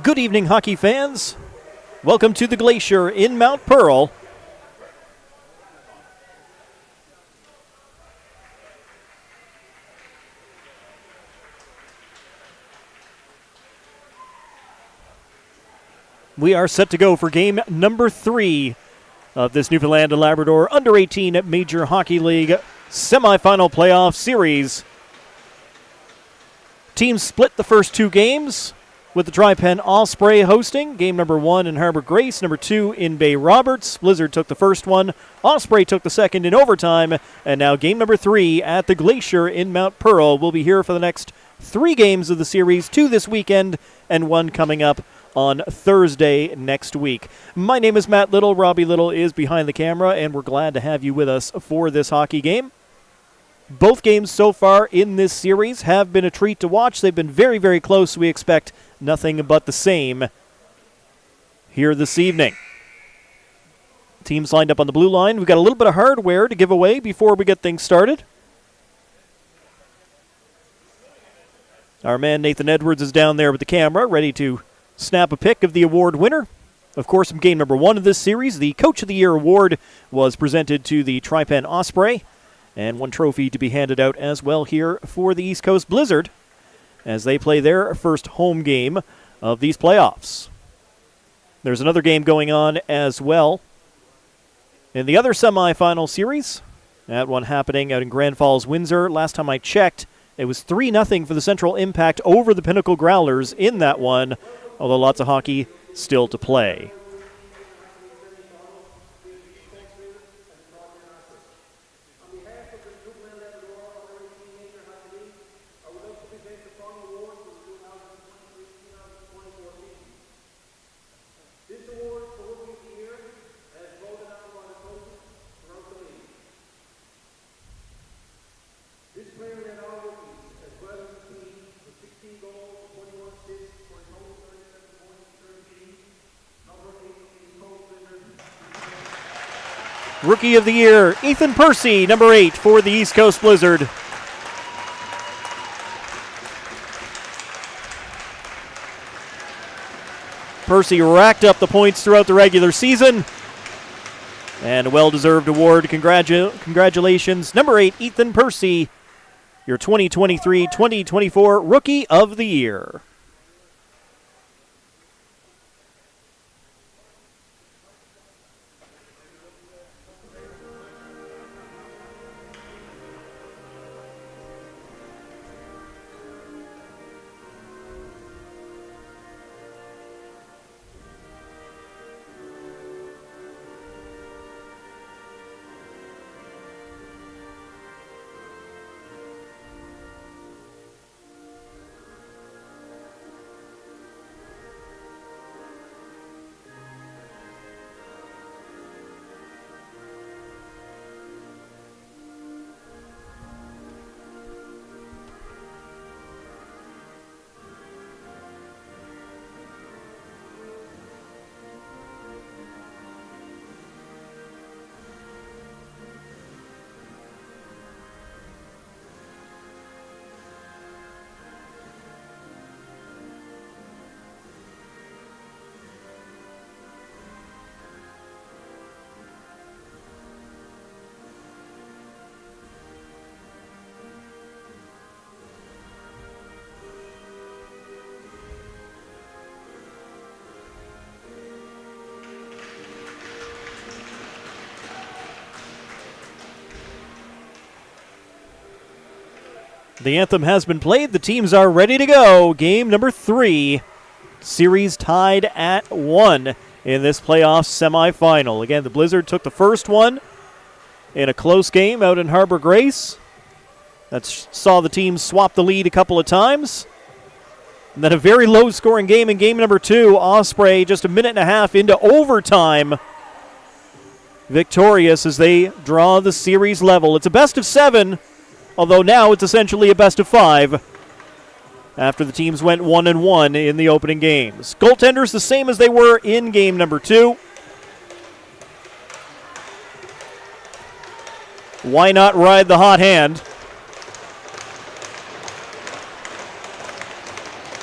Good evening, hockey fans. Welcome to the Glacier in Mount Pearl. We are set to go for game number 3 of this Newfoundland and Labrador Under-18 Major Hockey League semifinal playoff series. Teams split the first 2 games, with the Tri-Pen Osprey hosting. Game number 1 in Harbor Grace, number 2 in Bay Roberts. Blizzard took the first one. Osprey took the second in overtime. And now game number 3 at the Glacier in Mount Pearl. We'll be here for the next 3 games of the series, 2 this weekend and 1 coming up on Thursday next week. My name is Matt Little. Robbie Little is behind the camera, and we're glad to have you with us for this hockey game. Both games so far in this series have been a treat to watch. They've been very, very close. We expect nothing but the same here this evening. Teams lined up on the blue line. We've got a little bit of hardware to give away before we get things started. Our man Nathan Edwards is down there with the camera, ready to snap a pic of the award winner. Of course, in game number 1 of this series, the Coach of the Year award was presented to the Tri-Pen Osprey, and 1 trophy to be handed out as well here for the East Coast Blizzard as they play their first home game of these playoffs. There's another game going on as well in the other semifinal series. That one happening out in Grand Falls, Windsor. Last time I checked, it was 3-0 for the Central Impact over the Pinnacle Growlers in that one, although lots of hockey still to play. Rookie of the Year, Ethan Percy, number 8 for the East Coast Blizzard. Percy racked up the points throughout the regular season, and a well-deserved award. Congratulations, number 8, Ethan Percy, your 2023-2024 Rookie of the Year. The anthem has been played. The teams are ready to go. Game number 3. Series tied at 1 in this playoff semifinal. Again, the Blizzard took the first one in a close game out in Harbor Grace. That saw the teams swap the lead a couple of times. And then a very low-scoring game in game number 2. Osprey just a minute and a half into overtime. Victorious as they draw the series level. It's a best of 7. Although now it's essentially a best of 5 after the teams went 1-1 in the opening games. Goaltenders the same as they were in game number 2. Why not ride the hot hand?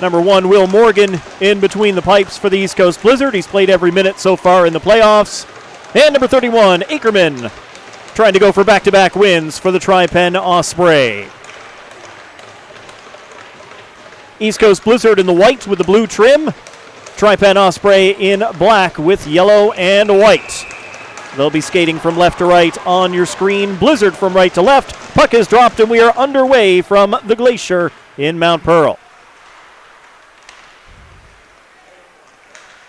Number 1, Will Morgan, in between the pipes for the East Coast Blizzard. He's played every minute so far in the playoffs. And number 31, Ackerman, trying to go for back-to-back wins for the Tri-Pen Osprey. East Coast Blizzard in the white with the blue trim. Tri-Pen Osprey in black with yellow and white. They'll be skating from left to right on your screen. Blizzard from right to left. Puck is dropped and we are underway from the Glacier in Mount Pearl.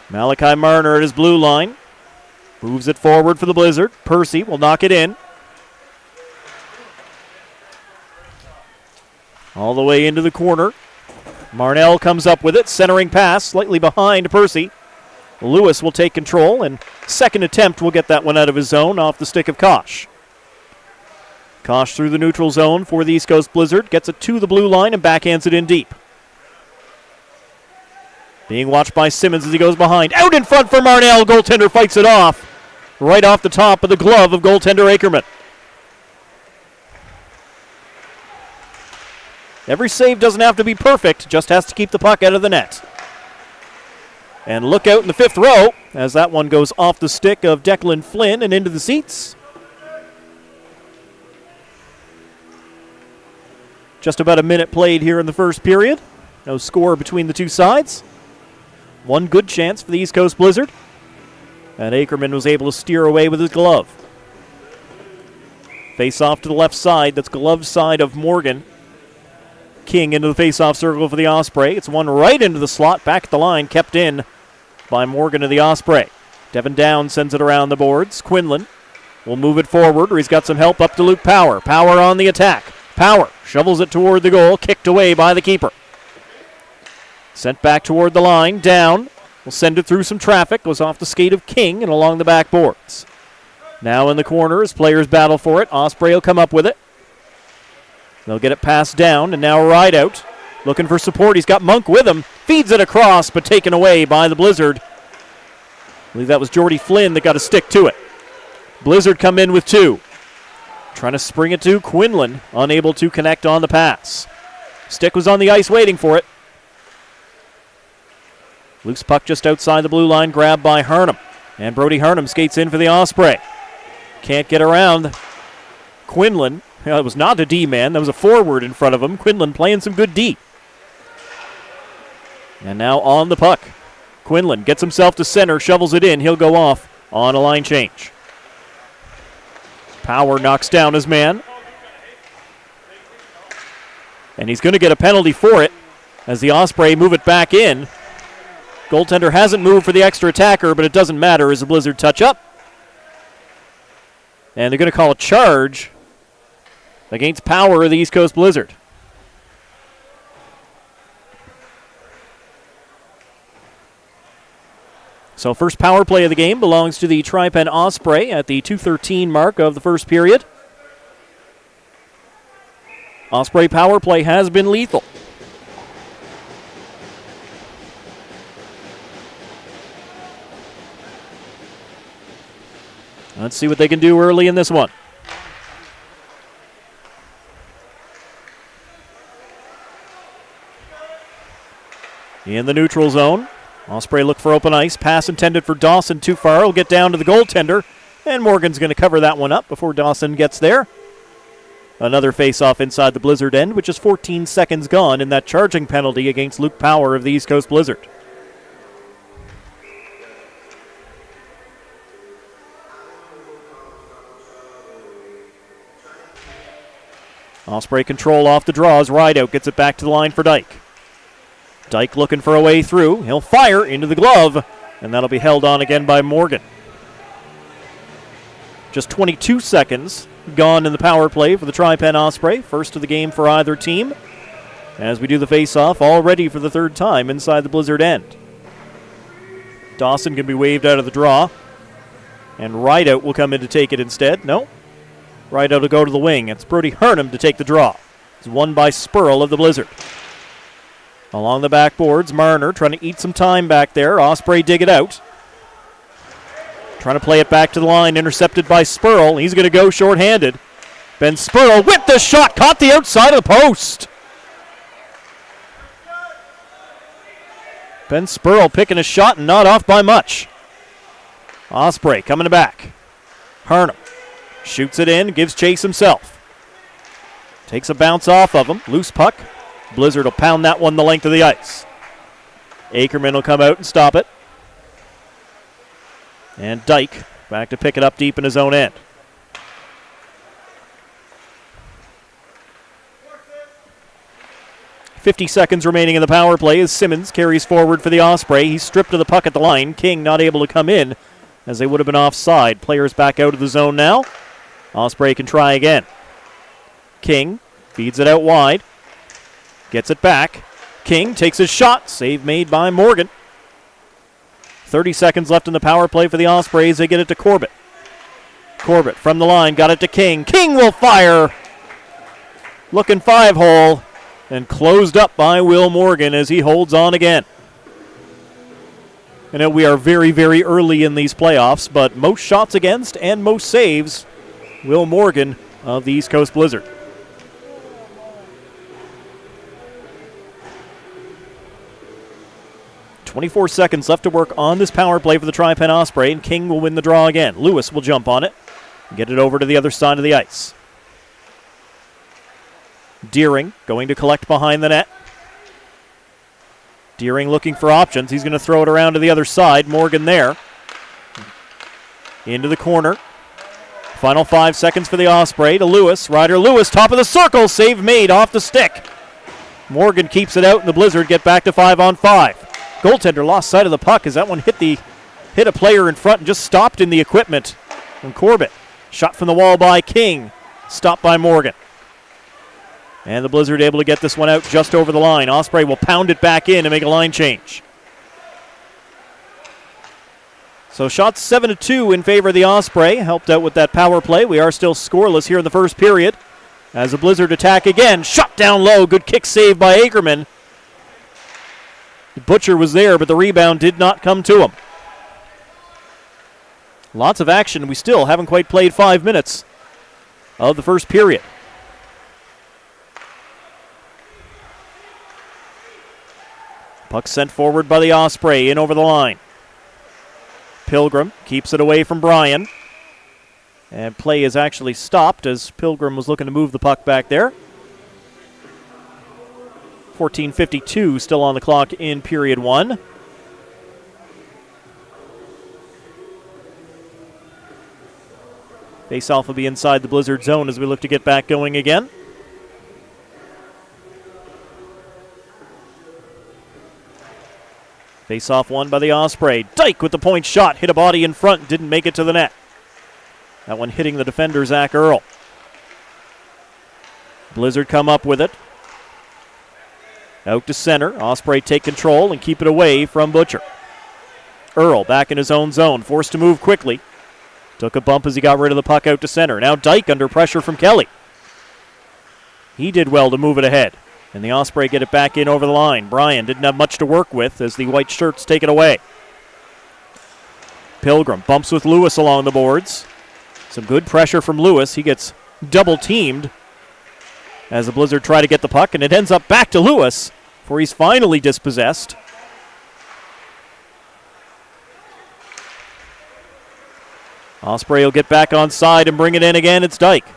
Malachi Marner at his blue line. Moves it forward for the Blizzard. Percy will knock it in. All the way into the corner. Marnell comes up with it. Centering pass slightly behind Percy. Lewis will take control, and second attempt will get that one out of his zone off the stick of Kosh. Kosh through the neutral zone for the East Coast Blizzard. Gets it to the blue line and backhands it in deep. Being watched by Simmons as he goes behind. Out in front for Marnell. Goaltender fights it off. Right off the top of the glove of goaltender Ackerman. Every save doesn't have to be perfect, just has to keep the puck out of the net. And look out in the fifth row as that one goes off the stick of Declan Flynn and into the seats. Just about a minute played here in the first period. No score between the two sides. One good chance for the East Coast Blizzard. And Ackerman was able to steer away with his glove. Face off to the left side. That's glove side of Morgan. King into the face-off circle for the Osprey. It's one right into the slot. Back at the line. Kept in by Morgan of the Osprey. Devin Down sends it around the boards. Quinlan will move it forward, or he's got some help up to Luke Power. Power on the attack. Power shovels it toward the goal. Kicked away by the keeper. Sent back toward the line. Down. Will send it through some traffic. Goes off the skate of King and along the backboards. Now in the corner as players battle for it. Osprey will come up with it. They'll get it passed down, and now Rideout looking for support. He's got Monk with him. Feeds it across, but taken away by the Blizzard. I believe that was Jordy Flynn that got a stick to it. Blizzard come in with 2. Trying to spring it to Quinlan. Unable to connect on the pass. Stick was on the ice waiting for it. Loose puck just outside the blue line, grabbed by Harnum. And Brody Harnum skates in for the Osprey. Can't get around Quinlan. It was not a D-man. That was a forward in front of him. Quinlan playing some good D. And now on the puck. Quinlan gets himself to center, shovels it in. He'll go off on a line change. Power knocks down his man. And he's going to get a penalty for it as the Osprey move it back in. Goaltender hasn't moved for the extra attacker, but it doesn't matter as the Blizzard touch up. And they're going to call a charge against Power of the East Coast Blizzard. So first power play of the game belongs to the Tri-Pen Osprey at the 2:13 mark of the first period. Osprey power play has been lethal. Let's see what they can do early in this one. In the neutral zone, Osprey look for open ice. Pass intended for Dawson, too far. Will get down to the goaltender, and Morgan's going to cover that one up before Dawson gets there. Another face-off inside the Blizzard end, which is 14 seconds gone in that charging penalty against Luke Power of the East Coast Blizzard. Osprey control off the draws. Rideout gets it back to the line for Dyke. Dyke looking for a way through. He'll fire into the glove, and that'll be held on again by Morgan. Just 22 seconds gone in the power play for the Tri-Pen Osprey. First of the game for either team. As we do the face-off, all ready for the third time inside the Blizzard end. Dawson can be waved out of the draw. And Rideout will come in to take it instead. No. Rideout will go to the wing. It's Brody Harnum to take the draw. It's won by Spurl of the Blizzard. Along the backboards, Marner trying to eat some time back there. Osprey dig it out. Trying to play it back to the line, intercepted by Spurl. He's going to go shorthanded. Ben Spurl with the shot, caught the outside of the post. Ben Spurl picking a shot and not off by much. Osprey coming back. Harnum shoots it in, gives chase himself. Takes a bounce off of him. Loose puck. Blizzard will pound that one the length of the ice. Ackerman will come out and stop it. And Dyke back to pick it up deep in his own end. .50 seconds remaining in the power play as Simmons carries forward for the Osprey. He's stripped of the puck at the line. King not able to come in as they would have been offside. Players back out of the zone now. Osprey can try again. King feeds it out wide. Gets it back. King takes his shot. Save made by Morgan. 30 seconds left in the power play for the Ospreys. They get it to Corbett. Corbett from the line. Got it to King. King will fire. Looking 5-hole. And closed up by Will Morgan as he holds on again. I know we are very, very early in these playoffs, but most shots against and most saves, Will Morgan of the East Coast Blizzard. .24 seconds left to work on this power play for the Tri-Pen Osprey, and King will win the draw again. Lewis will jump on it and get it over to the other side of the ice. Deering going to collect behind the net. Deering looking for options. He's going to throw it around to the other side. Morgan there. Into the corner. Final 5 seconds for the Osprey to Lewis. Ryder Lewis, top of the circle. Save made off the stick. Morgan keeps it out, and the Blizzard get back to 5-on-5. Goaltender lost sight of the puck as that one hit a player in front and just stopped in the equipment. And Corbett, shot from the wall by King. Stopped by Morgan. And the Blizzard able to get this one out just over the line. Osprey will pound it back in and make a line change. So shots 7-2 in favor of the Osprey. Helped out with that power play. We are still scoreless here in the first period. As the Blizzard attack again. Shot down low. Good kick save by Ackerman. The Butcher was there, but the rebound did not come to him. Lots of action. We still haven't quite played 5 minutes of the first period. Puck sent forward by the Osprey, in over the line. Pilgrim keeps it away from Bryan. And play is actually stopped as Pilgrim was looking to move the puck back there. 14:52 still on the clock in period 1. Face-off will be inside the Blizzard zone as we look to get back going again. Face-off won by the Osprey. Dyke with the point shot. Hit a body in front. Didn't make it to the net. That one hitting the defender, Zach Earl. Blizzard come up with it. Out to center. Osprey take control and keep it away from Butcher. Earl back in his own zone. Forced to move quickly. Took a bump as he got rid of the puck out to center. Now Dyke under pressure from Kelly. He did well to move it ahead. And the Osprey get it back in over the line. Bryan didn't have much to work with as the white shirts take it away. Pilgrim bumps with Lewis along the boards. Some good pressure from Lewis. He gets double teamed as the Blizzard try to get the puck, and it ends up back to Lewis before he's finally dispossessed. Osprey will get back on side and bring it in again. It's Dyke.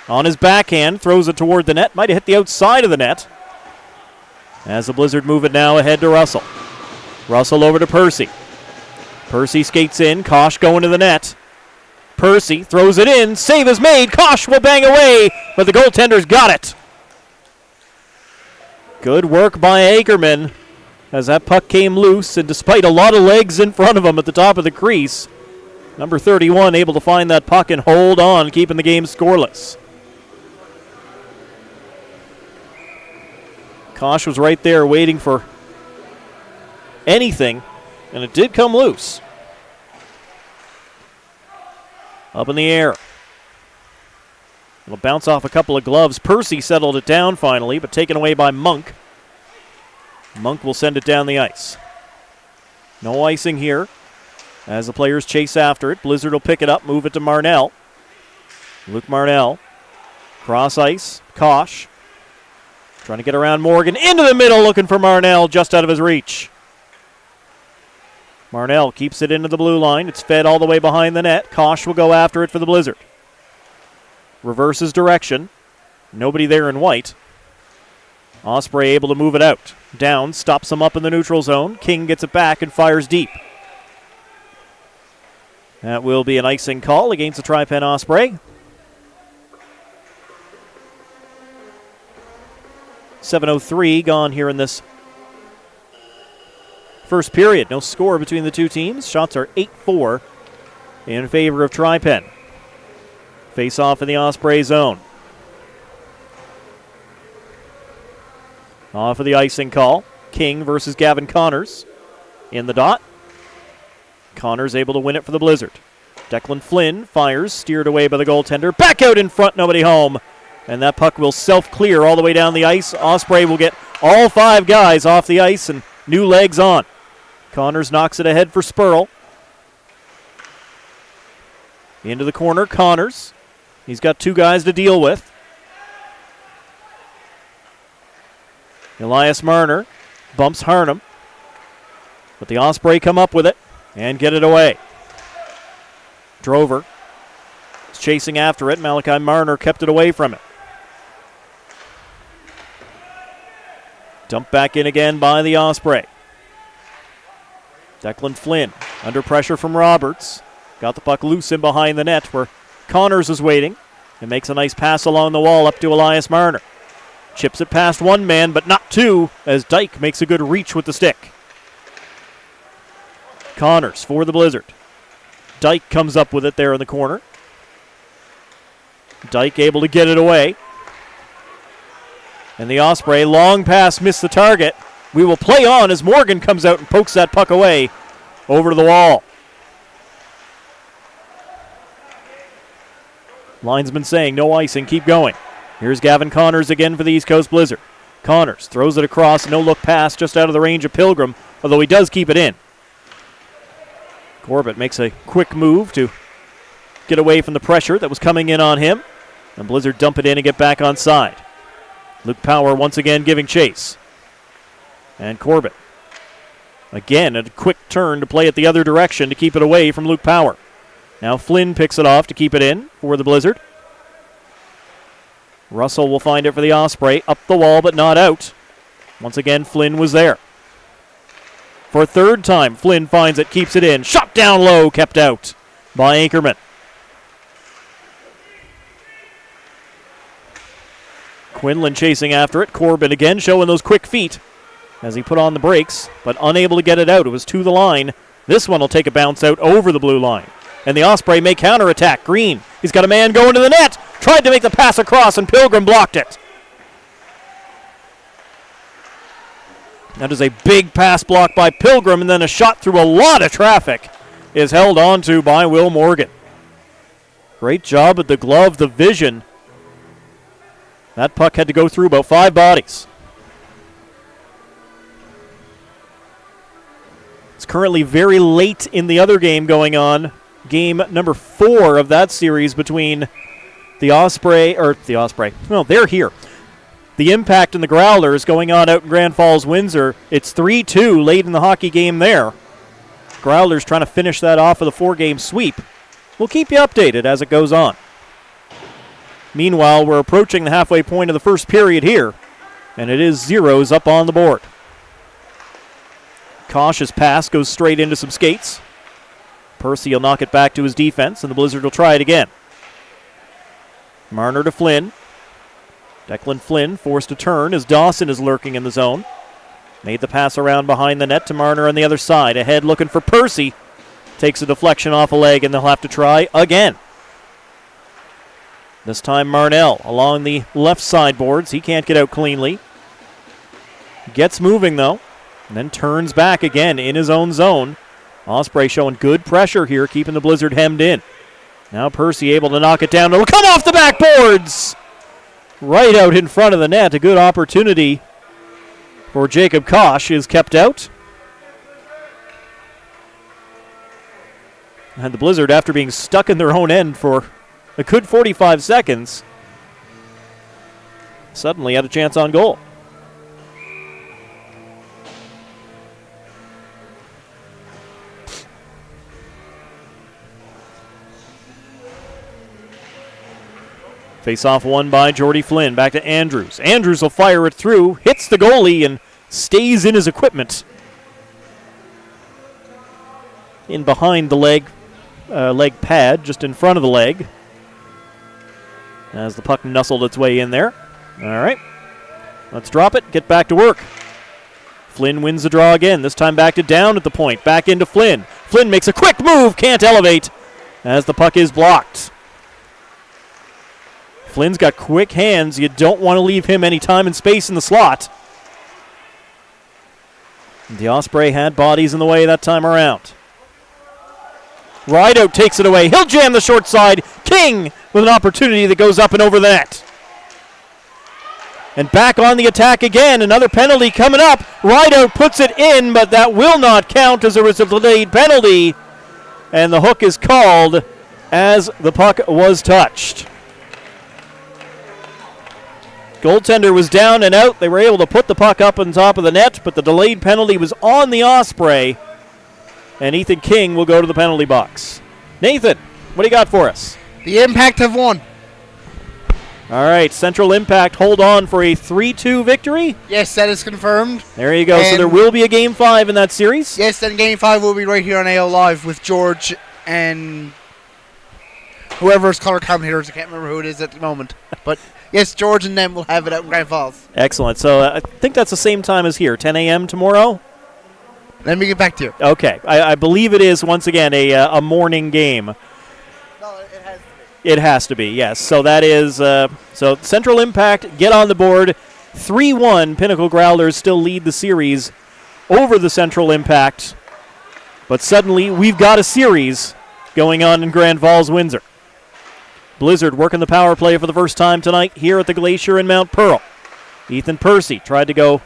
On his backhand, throws it toward the net. Might have hit the outside of the net. As the Blizzard move it now ahead to Russell. Russell over to Percy. Percy skates in. Kosh going to the net. Percy throws it in. Save is made. Kosh will bang away, but the goaltender's got it. Good work by Ackerman as that puck came loose, and despite a lot of legs in front of him at the top of the crease, number 31 able to find that puck and hold on, keeping the game scoreless. Kosh was right there waiting for anything, and it did come loose. Up in the air. It'll bounce off a couple of gloves. Percy settled it down finally, but taken away by Monk. Monk will send it down the ice. No icing here as the players chase after it. Blizzard will pick it up, move it to Marnell. Luke Marnell. Cross ice. Kosh. Trying to get around Morgan. Into the middle, looking for Marnell, just out of his reach. Marnell keeps it into the blue line. It's fed all the way behind the net. Kosh will go after it for the Blizzard. Reverses direction. Nobody there in white. Osprey able to move it out. Down, stops him up in the neutral zone. King gets it back and fires deep. That will be an icing call against the Tri-Pen Osprey. 7:03 gone here in this first period. No score between the two teams. Shots are 8-4 in favor of Tri-Pen. Face off in the Osprey zone. Off of the icing call. King versus Gavin Connors in the dot. Connors able to win it for the Blizzard. Declan Flynn fires, steered away by the goaltender. Back out in front, nobody home. And that puck will self-clear all the way down the ice. Osprey will get all 5 guys off the ice and new legs on. Connors knocks it ahead for Spurl. Into the corner, Connors. He's got 2 guys to deal with. Elias Marner bumps Harnham. But the Osprey come up with it and get it away. Drover is chasing after it. Malachi Marner kept it away from it. Dumped back in again by the Osprey. Declan Flynn under pressure from Roberts. Got the puck loose in behind the net where Connors is waiting. And makes a nice pass along the wall up to Elias Marner. Chips it past 1 man, but not 2, as Dyke makes a good reach with the stick. Connors for the Blizzard. Dyke comes up with it there in the corner. Dyke able to get it away. And the Osprey, long pass, missed the target. We will play on as Morgan comes out and pokes that puck away over to the wall. Linesman saying no icing, keep going. Here's Gavin Connors again for the East Coast Blizzard. Connors throws it across, no look pass, just out of the range of Pilgrim, although he does keep it in. Corbett makes a quick move to get away from the pressure that was coming in on him. And Blizzard dump it in and get back on side. Luke Power once again giving chase. And Corbett. Again, a quick turn to play it the other direction to keep it away from Luke Power. Now Flynn picks it off to keep it in for the Blizzard. Russell will find it for the Osprey. Up the wall, but not out. Once again, Flynn was there. For a third time, Flynn finds it, keeps it in. Shot down low, kept out by Anchorman. Quinlan chasing after it. Corbin again showing those quick feet as he put on the brakes, but unable to get it out. It was to the line. This one will take a bounce out over the blue line. And the Osprey may counterattack. Green, he's got a man going to the net. Tried to make the pass across, and Pilgrim blocked it. That is a big pass block by Pilgrim, and then a shot through a lot of traffic is held onto by Will Morgan. Great job at the glove, the vision. That puck had to go through about 5 bodies. It's currently very late in the other game going on. Game number 4 of that series between the Osprey. No, they're here. The Impact and the Growlers going on out in Grand Falls, Windsor. It's 3-2 late in the hockey game there. Growlers trying to finish that off with a 4-game sweep. We'll keep you updated as it goes on. Meanwhile, we're approaching the halfway point of the first period here, and it is 0s up on the board. Cautious pass goes straight into some skates. Percy will knock it back to his defense, and the Blizzard will try it again. Marner to Flynn. Declan Flynn forced to turn as Dawson is lurking in the zone. Made the pass around behind the net to Marner on the other side. Ahead looking for Percy. Takes a deflection off a leg, and they'll have to try again. This time Marnell along the left side boards. He can't get out cleanly. Gets moving though, and then turns back again in his own zone. Osprey showing good pressure here, keeping the Blizzard hemmed in. Now Percy able to knock it down. It'll come off the backboards! Right out in front of the net. A good opportunity for Jacob Kosh is kept out. And the Blizzard, after being stuck in their own end for a good 45 seconds, suddenly had a chance on goal. Face-off won by Jordy Flynn. Back to Andrews. Andrews will fire it through, hits the goalie, and stays in his equipment. In behind the leg pad, just in front of the leg. As the puck nuzzled its way in there. All right. Let's drop it. Get back to work. Flynn wins the draw again. This time back to down at the point. Back into Flynn. Flynn makes a quick move. Can't elevate as the puck is blocked. Flynn's got quick hands. You don't want to leave him any time and space in the slot. The Osprey had bodies in the way that time around. Rideout takes it away. He'll jam the short side. King with an opportunity that goes up and over the net. And back on the attack again. Another penalty coming up. Rideout puts it in, but that will not count as there was a delayed penalty. And the hook is called as the puck was touched. Goaltender was down and out. They were able to put the puck up on top of the net, but the delayed penalty was on the Osprey. And Ethan King will go to the penalty box. Nathan, what do you got for us? The Impact have won. All right, Central Impact hold on for a 3-2 victory. Yes, that is confirmed. There you go. So there will be a Game 5 in that series? Yes, then Game 5 will be right here on AO Live with George and whoever's color commentators. I can't remember who it is at the moment. But yes, George and them will have it out in Grand Falls. Excellent. So I think that's the same time as here, 10 a.m. tomorrow? Let me get back to you. Okay. I believe it is, once again, a morning game. No, it has to be. It has to be, yes. So that is, so Central Impact get on the board. 3-1, Pinnacle Growlers still lead the series over the Central Impact. But suddenly, we've got a series going on in Grand Falls, Windsor. Blizzard working the power play for the first time tonight here at the Glacier in Mount Pearl. Ethan Percy tried to go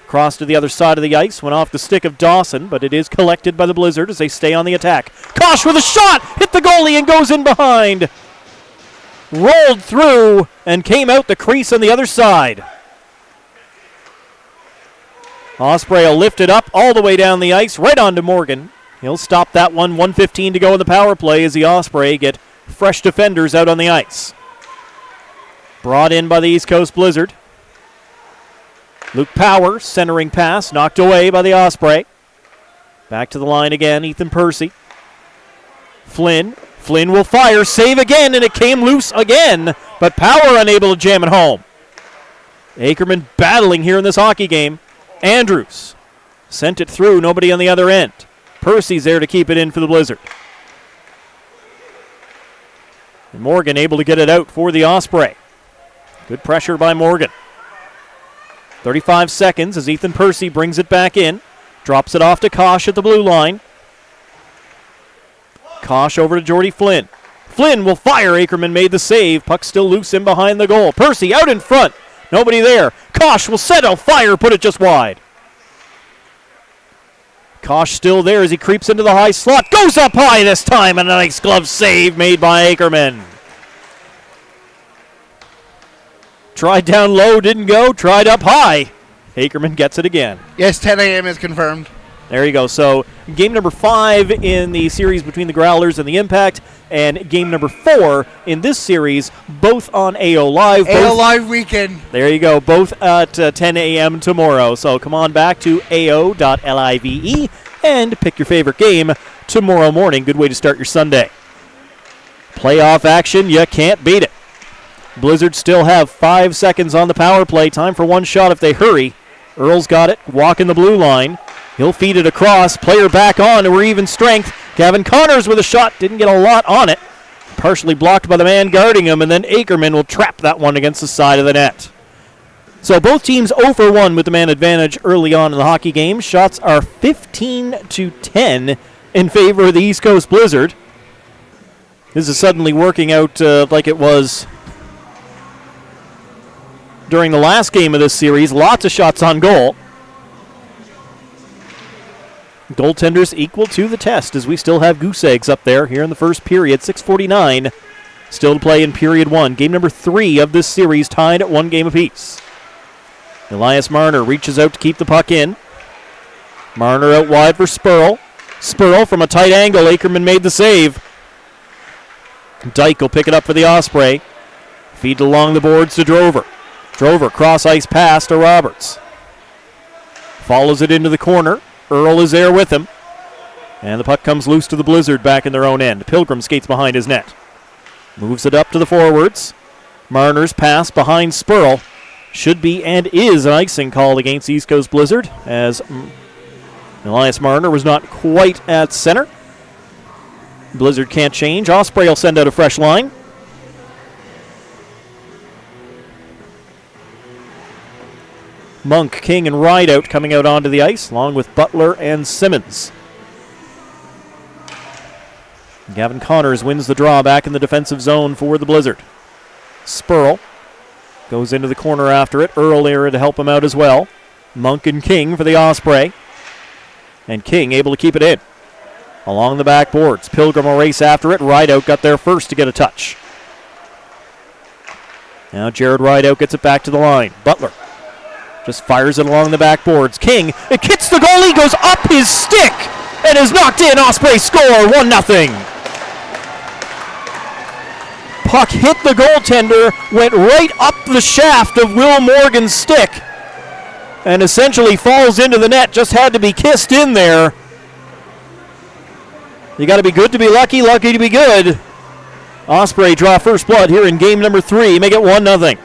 across to the other side of the ice, went off the stick of Dawson, but it is collected by the Blizzard as they stay on the attack. Kosh with a shot, hit the goalie and goes in behind. Rolled through and came out the crease on the other side. Osprey will lift it up all the way down the ice, right onto Morgan. He'll stop that one, 1:15 to go in the power play as the Osprey get fresh defenders out on the ice. Brought in by the East Coast Blizzard. Luke Power, centering pass, knocked away by the Osprey. Back to the line again, Ethan Percy. Flynn will fire, save again, and it came loose again, but Power unable to jam it home. Ackerman battling here in this hockey game. Andrews sent it through, nobody on the other end. Percy's there to keep it in for the Blizzard. And Morgan able to get it out for the Osprey. Good pressure by Morgan. 35 seconds as Ethan Percy brings it back in. Drops it off to Kosh at the blue line. Kosh over to Jordy Flynn. Flynn will fire. Ackerman made the save. Puck still loose in behind the goal. Percy out in front. Nobody there. Kosh will set a fire, put it just wide. Kosh still there as he creeps into the high slot. Goes up high this time, and a nice glove save made by Ackerman. Tried down low, didn't go. Tried up high. Ackerman gets it again. Yes, 10 a.m. is confirmed. There you go. So game number 5 in the series between the Growlers and the Impact, and game number 4 in this series, both on AO Live. AO Live weekend. There you go. Both at 10 a.m. tomorrow. So come on back to AO.live and pick your favorite game tomorrow morning. Good way to start your Sunday. Playoff action, you can't beat it. Blizzard still have 5 seconds on the power play. Time for one shot if they hurry. Earl's got it. Walking the blue line. He'll feed it across. Player back on, and we're even strength. Gavin Connors with a shot. Didn't get a lot on it. Partially blocked by the man guarding him, and then Ackerman will trap that one against the side of the net. So both teams 0 for 1 with the man advantage early on in the hockey game. Shots are 15-10 in favor of the East Coast Blizzard. This is suddenly working out like it was during the last game of this series. Lots of shots on goal. Goaltenders equal to the test as we still have goose eggs up there here in the first period. 6:49 still to play in period 1. Game number 3 of this series tied at 1 game apiece. Elias Marner reaches out to keep the puck in. Marner out wide for Spurl. Spurl from a tight angle. Ackerman made the save. Dyke will pick it up for the Osprey. Feed along the boards to Drover. Drover cross ice pass to Roberts. Follows it into the corner. Earl is there with him. And the puck comes loose to the Blizzard back in their own end. Pilgrim skates behind his net. Moves it up to the forwards. Marner's pass behind Spurl. Should be and is an icing call against East Coast Blizzard, as Elias Marner was not quite at center. Blizzard can't change. Osprey will send out a fresh line. Monk, King, and Rideout coming out onto the ice, along with Butler and Simmons. Gavin Connors wins the draw back in the defensive zone for the Blizzard. Spurl goes into the corner after it. Earl there to help him out as well. Monk and King for the Osprey. And King able to keep it in. Along the backboards. Pilgrim will race after it. Rideout got there first to get a touch. Now Jared Rideout gets it back to the line. Butler just fires it along the backboards. King, it hits the goalie, goes up his stick, and is knocked in. Osprey score, 1-0. Puck hit the goaltender, went right up the shaft of Will Morgan's stick, and essentially falls into the net. Just had to be kissed in there. You got to be good to be lucky, lucky to be good. Osprey draw first blood here in game number 3. Make it 1-0.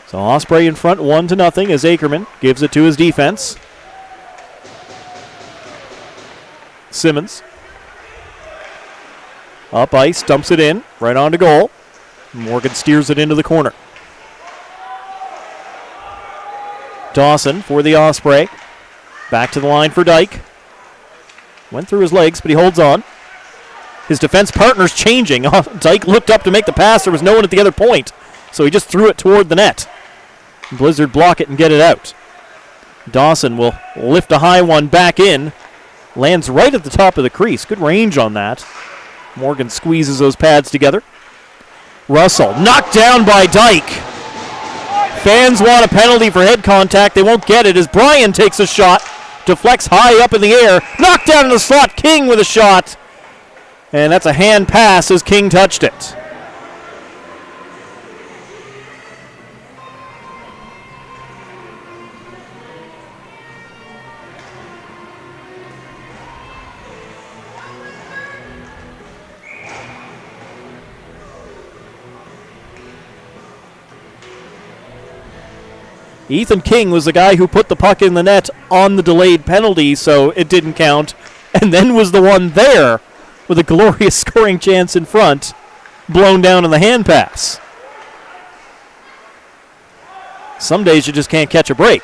So Osprey in front 1-0 as Ackerman gives it to his defense. Simmons. Up ice, dumps it in, right onto goal. Morgan steers it into the corner. Dawson for the Osprey. Back to the line for Dyke. Went through his legs, but he holds on. His defense partner's changing. Dyke looked up to make the pass. There was no one at the other point, so he just threw it toward the net. Blizzard block it and get it out. Dawson will lift a high one back in. Lands right at the top of the crease. Good range on that. Morgan squeezes those pads together. Russell knocked down by Dyke. Fans want a penalty for head contact. They won't get it as Bryan takes a shot. Deflects high up in the air. Knocked down in the slot. King with a shot. And that's a hand pass as King touched it. Ethan King was the guy who put the puck in the net on the delayed penalty, so it didn't count, and then was the one there with a glorious scoring chance in front, blown down in the hand pass. Some days you just can't catch a break.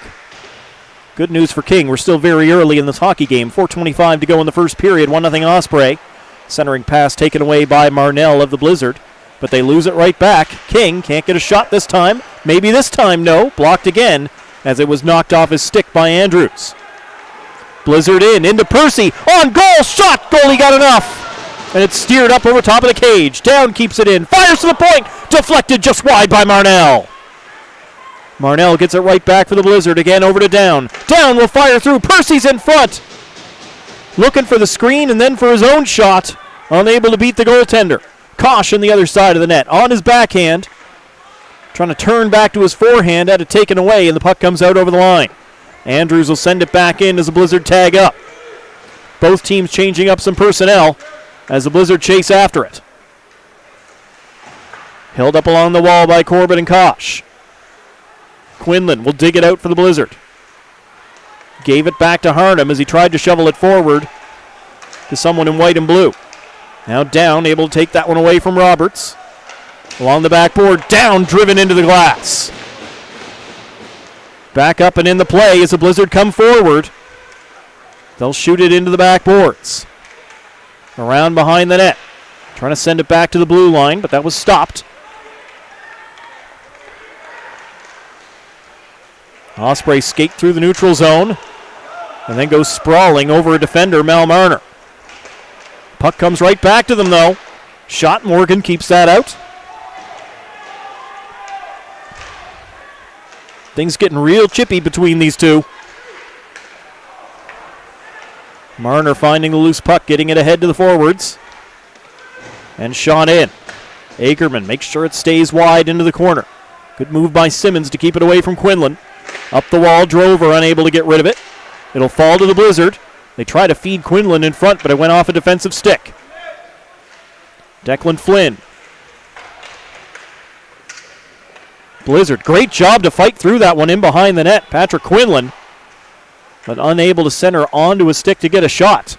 Good news for King. We're still very early in this hockey game. 4:25 to go in the first period. 1-0 Osprey. Centering pass taken away by Marnell of the Blizzard. But they lose it right back. King can't get a shot this time. Maybe this time, no. Blocked again as it was knocked off his stick by Andrews. Blizzard into Percy. On goal, shot. Goalie got enough. And it's steered up over top of the cage. Down keeps it in. Fires to the point. Deflected just wide by Marnell. Marnell gets it right back for the Blizzard. Again over to Down. Down will fire through. Percy's in front. Looking for the screen and then for his own shot. Unable to beat the goaltender. Kosh on the other side of the net. On his backhand. Trying to turn back to his forehand. Had it taken away and the puck comes out over the line. Andrews will send it back in as the Blizzard tag up. Both teams changing up some personnel as the Blizzard chase after it. Held up along the wall by Corbett and Kosh. Quinlan will dig it out for the Blizzard. Gave it back to Harnham as he tried to shovel it forward to someone in white and blue. Now Down, able to take that one away from Roberts. Along the backboard, Down, driven into the glass. Back up and in the play as the Blizzard come forward. They'll shoot it into the backboards. Around behind the net. Trying to send it back to the blue line, but that was stopped. Osprey skate through the neutral zone. and then goes sprawling over a defender, Mal Marner. Puck comes right back to them, though. Shot, Morgan keeps that out. Things getting real chippy between these two. Marner finding the loose puck, getting it ahead to the forwards. And shot in. Akerman makes sure it stays wide into the corner. Good move by Simmons to keep it away from Quinlan. Up the wall, Drover unable to get rid of it. It'll fall to the Blizzard. They try to feed Quinlan in front, but it went off a defensive stick. Declan Flynn. Blizzard, great job to fight through that one in behind the net. Patrick Quinlan, but unable to center onto a stick to get a shot.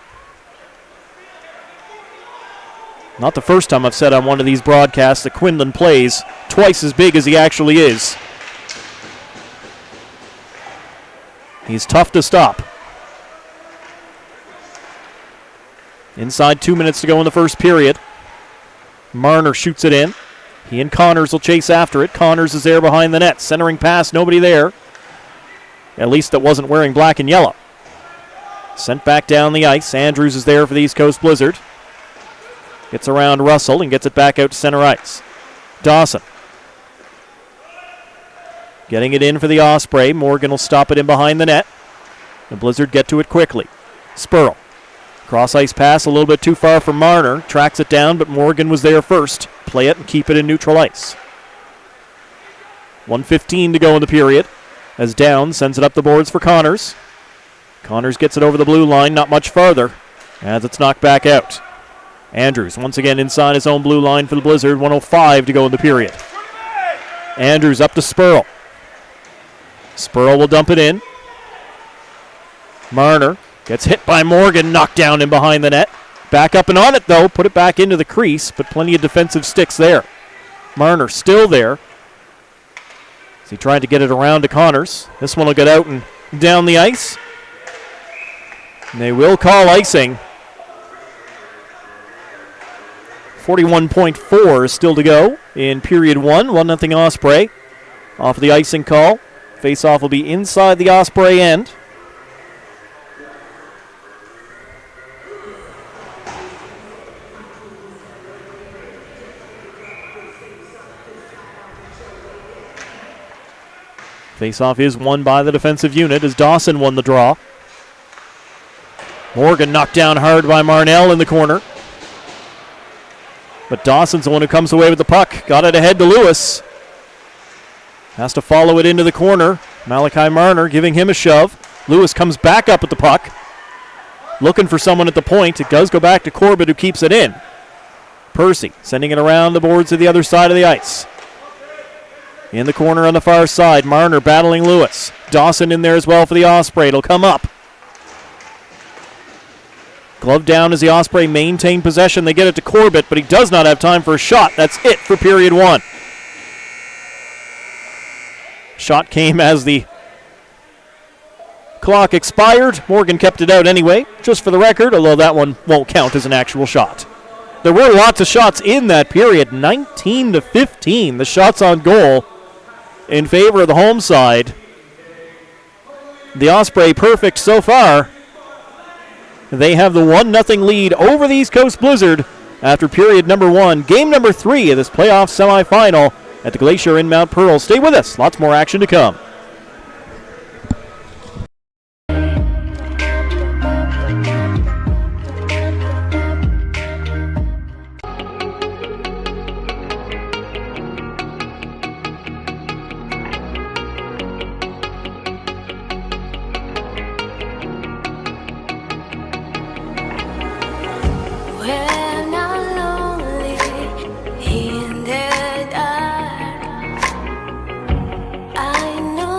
Not the first time I've said on one of these broadcasts that Quinlan plays twice as big as he actually is. He's tough to stop. Inside 2 minutes to go in the first period. Marner shoots it in. He and Connors will chase after it. Connors is there behind the net. Centering pass, nobody there. At least that wasn't wearing black and yellow. Sent back down the ice. Andrews is there for the East Coast Blizzard. Gets around Russell and gets it back out to center ice. Dawson. Getting it in for the Osprey. Morgan will stop it in behind the net. The Blizzard get to it quickly. Spurl. Cross ice pass a little bit too far for Marner. Tracks it down, but Morgan was there first. Play it and keep it in neutral ice. 1:15 to go in the period. As Downs sends it up the boards for Connors. Connors gets it over the blue line, not much farther, as it's knocked back out. Andrews once again inside his own blue line for the Blizzard. 1:05 to go in the period. Andrews up to Spurl. Spurl will dump it in. Marner gets hit by Morgan, knocked down in behind the net. Back up and on it, though. Put it back into the crease, but plenty of defensive sticks there. Marner still there. As he tried to get it around to Connors. This one will get out and down the ice. And they will call icing. 41.4 is still to go in period 1. 1-0 Osprey. Off of the icing call. Face-off will be inside the Osprey end. Face-off is won by the defensive unit as Dawson won the draw. Morgan knocked down hard by Marnell in the corner. But Dawson's the one who comes away with the puck. Got it ahead to Lewis. Has to follow it into the corner. Malachi Marner giving him a shove. Lewis comes back up with the puck. Looking for someone at the point. It does go back to Corbett, who keeps it in. Percy sending it around the boards to the other side of the ice. In the corner on the far side, Marner battling Lewis. Dawson in there as well for the Osprey. It'll come up. Glove down as the Osprey maintain possession. They get it to Corbett, but he does not have time for a shot. That's it for period 1. Shot came as the clock expired. Morgan kept it out anyway, just for the record, although that one won't count as an actual shot. There were lots of shots in that period. 19-15, the shots on goal in favor of the home side. The Osprey perfect so far. They have the 1-0 lead over the East Coast Blizzard after period number 1. Game number 3 of this playoff semifinal at the Glacier in Mount Pearl. Stay with us. Lots more action to come. I know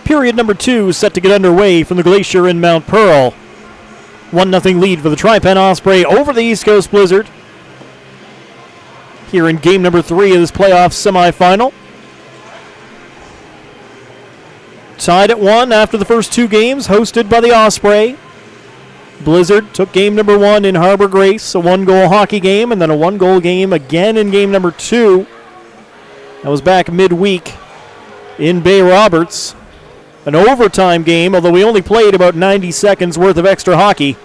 Period number 2 set to get underway from the Glacier in Mount Pearl. 1-0 lead for the Tri-Pen Osprey over the East Coast Blizzard. Here in game number 3 of this playoff semifinal. Tied at 1 after the first 2 games, hosted by the Osprey. Blizzard took game number 1 in Harbor Grace, a 1-goal hockey game, and then a 1-goal game again in game number 2. That was back midweek in Bay Roberts. An overtime game, although we only played about 90 seconds worth of extra hockey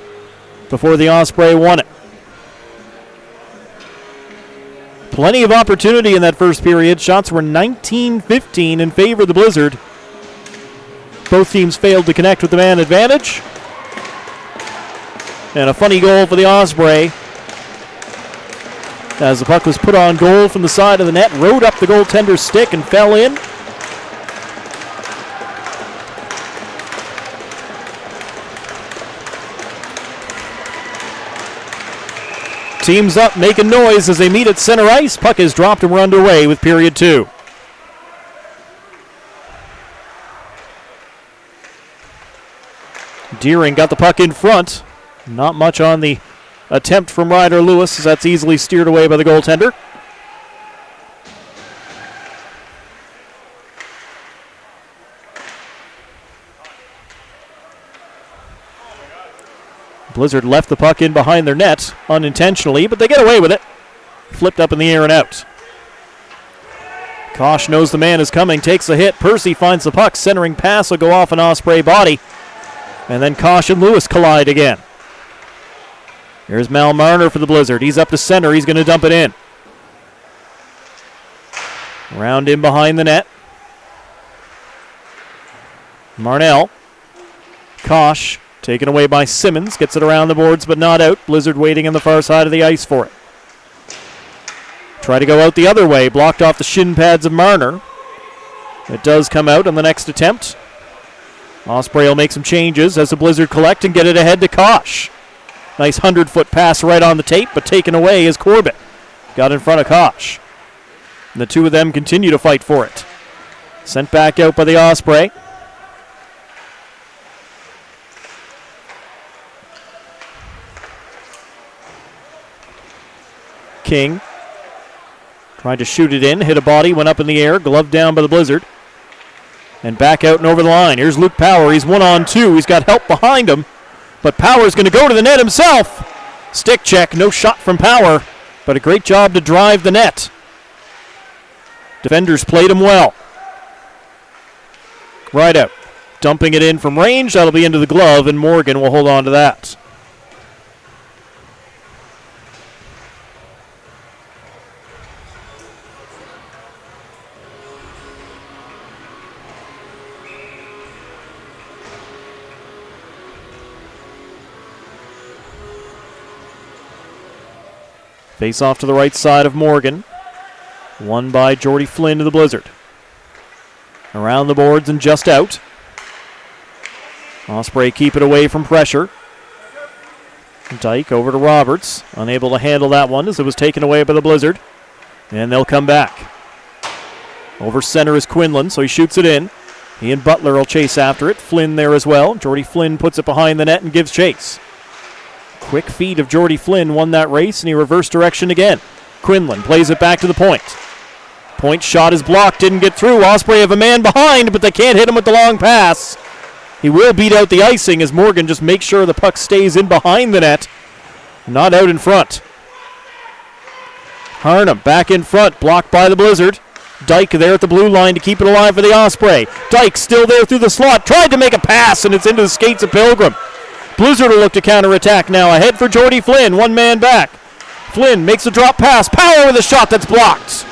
before the Osprey won it. Plenty of opportunity in that first period. Shots were 19-15 in favor of the Blizzard. Both teams failed to connect with the man advantage. And a funny goal for the Osprey, as the puck was put on goal from the side of the net, rode up the goaltender's stick and fell in. Teams up, making noise as they meet at center ice. Puck is dropped and we're underway with period 2. Deering got the puck in front. Not much on the attempt from Ryder Lewis, as that's easily steered away by the goaltender. Blizzard left the puck in behind their net unintentionally, but they get away with it. Flipped up in the air and out. Kosh knows the man is coming, takes a hit. Percy finds the puck, centering pass will go off an Osprey body. And then Kosh and Lewis collide again. Here's Mal Marner for the Blizzard. He's up to center. He's going to dump it in. Round in behind the net. Marnell. Kosh taken away by Simmons. Gets it around the boards but not out. Blizzard waiting on the far side of the ice for it. Try to go out the other way. Blocked off the shin pads of Marner. It does come out on the next attempt. Osprey will make some changes as the Blizzard collect and get it ahead to Kosh. Nice 100-foot pass right on the tape, but taken away as Corbett got in front of Kosh. And the two of them continue to fight for it. Sent back out by the Osprey. King tried to shoot it in, hit a body, went up in the air, gloved down by the Blizzard. And back out and over the line. Here's Luke Power. He's 1-on-2. He's got help behind him. But Power's going to go to the net himself. Stick check. No shot from Power. But a great job to drive the net. Defenders played him well. Right out. Dumping it in from range. That'll be into the glove, and Morgan will hold on to that. Face off to the right side of Morgan. Won by Jordy Flynn to the Blizzard. Around the boards and just out. Osprey keep it away from pressure. Dyke over to Roberts. Unable to handle that one as it was taken away by the Blizzard. And they'll come back. Over center is Quinlan, so he shoots it in. He and Butler will chase after it. Flynn there as well. Jordy Flynn puts it behind the net and gives chase. Quick feed of Jordy Flynn won that race, and he reversed direction again. Quinlan plays it back to the point. Point shot is blocked, didn't get through. Osprey have a man behind, but they can't hit him with the long pass. He will beat out the icing as Morgan just makes sure the puck stays in behind the net, not out in front. Harnum back in front, blocked by the Blizzard. Dyke there at the blue line to keep it alive for the Osprey. Dyke still there through the slot, tried to make a pass, and it's into the skates of Pilgrim. Blizzard will look to counterattack now. Ahead for Jordy Flynn, one man back. Flynn makes a drop pass. Power with a shot that's blocked.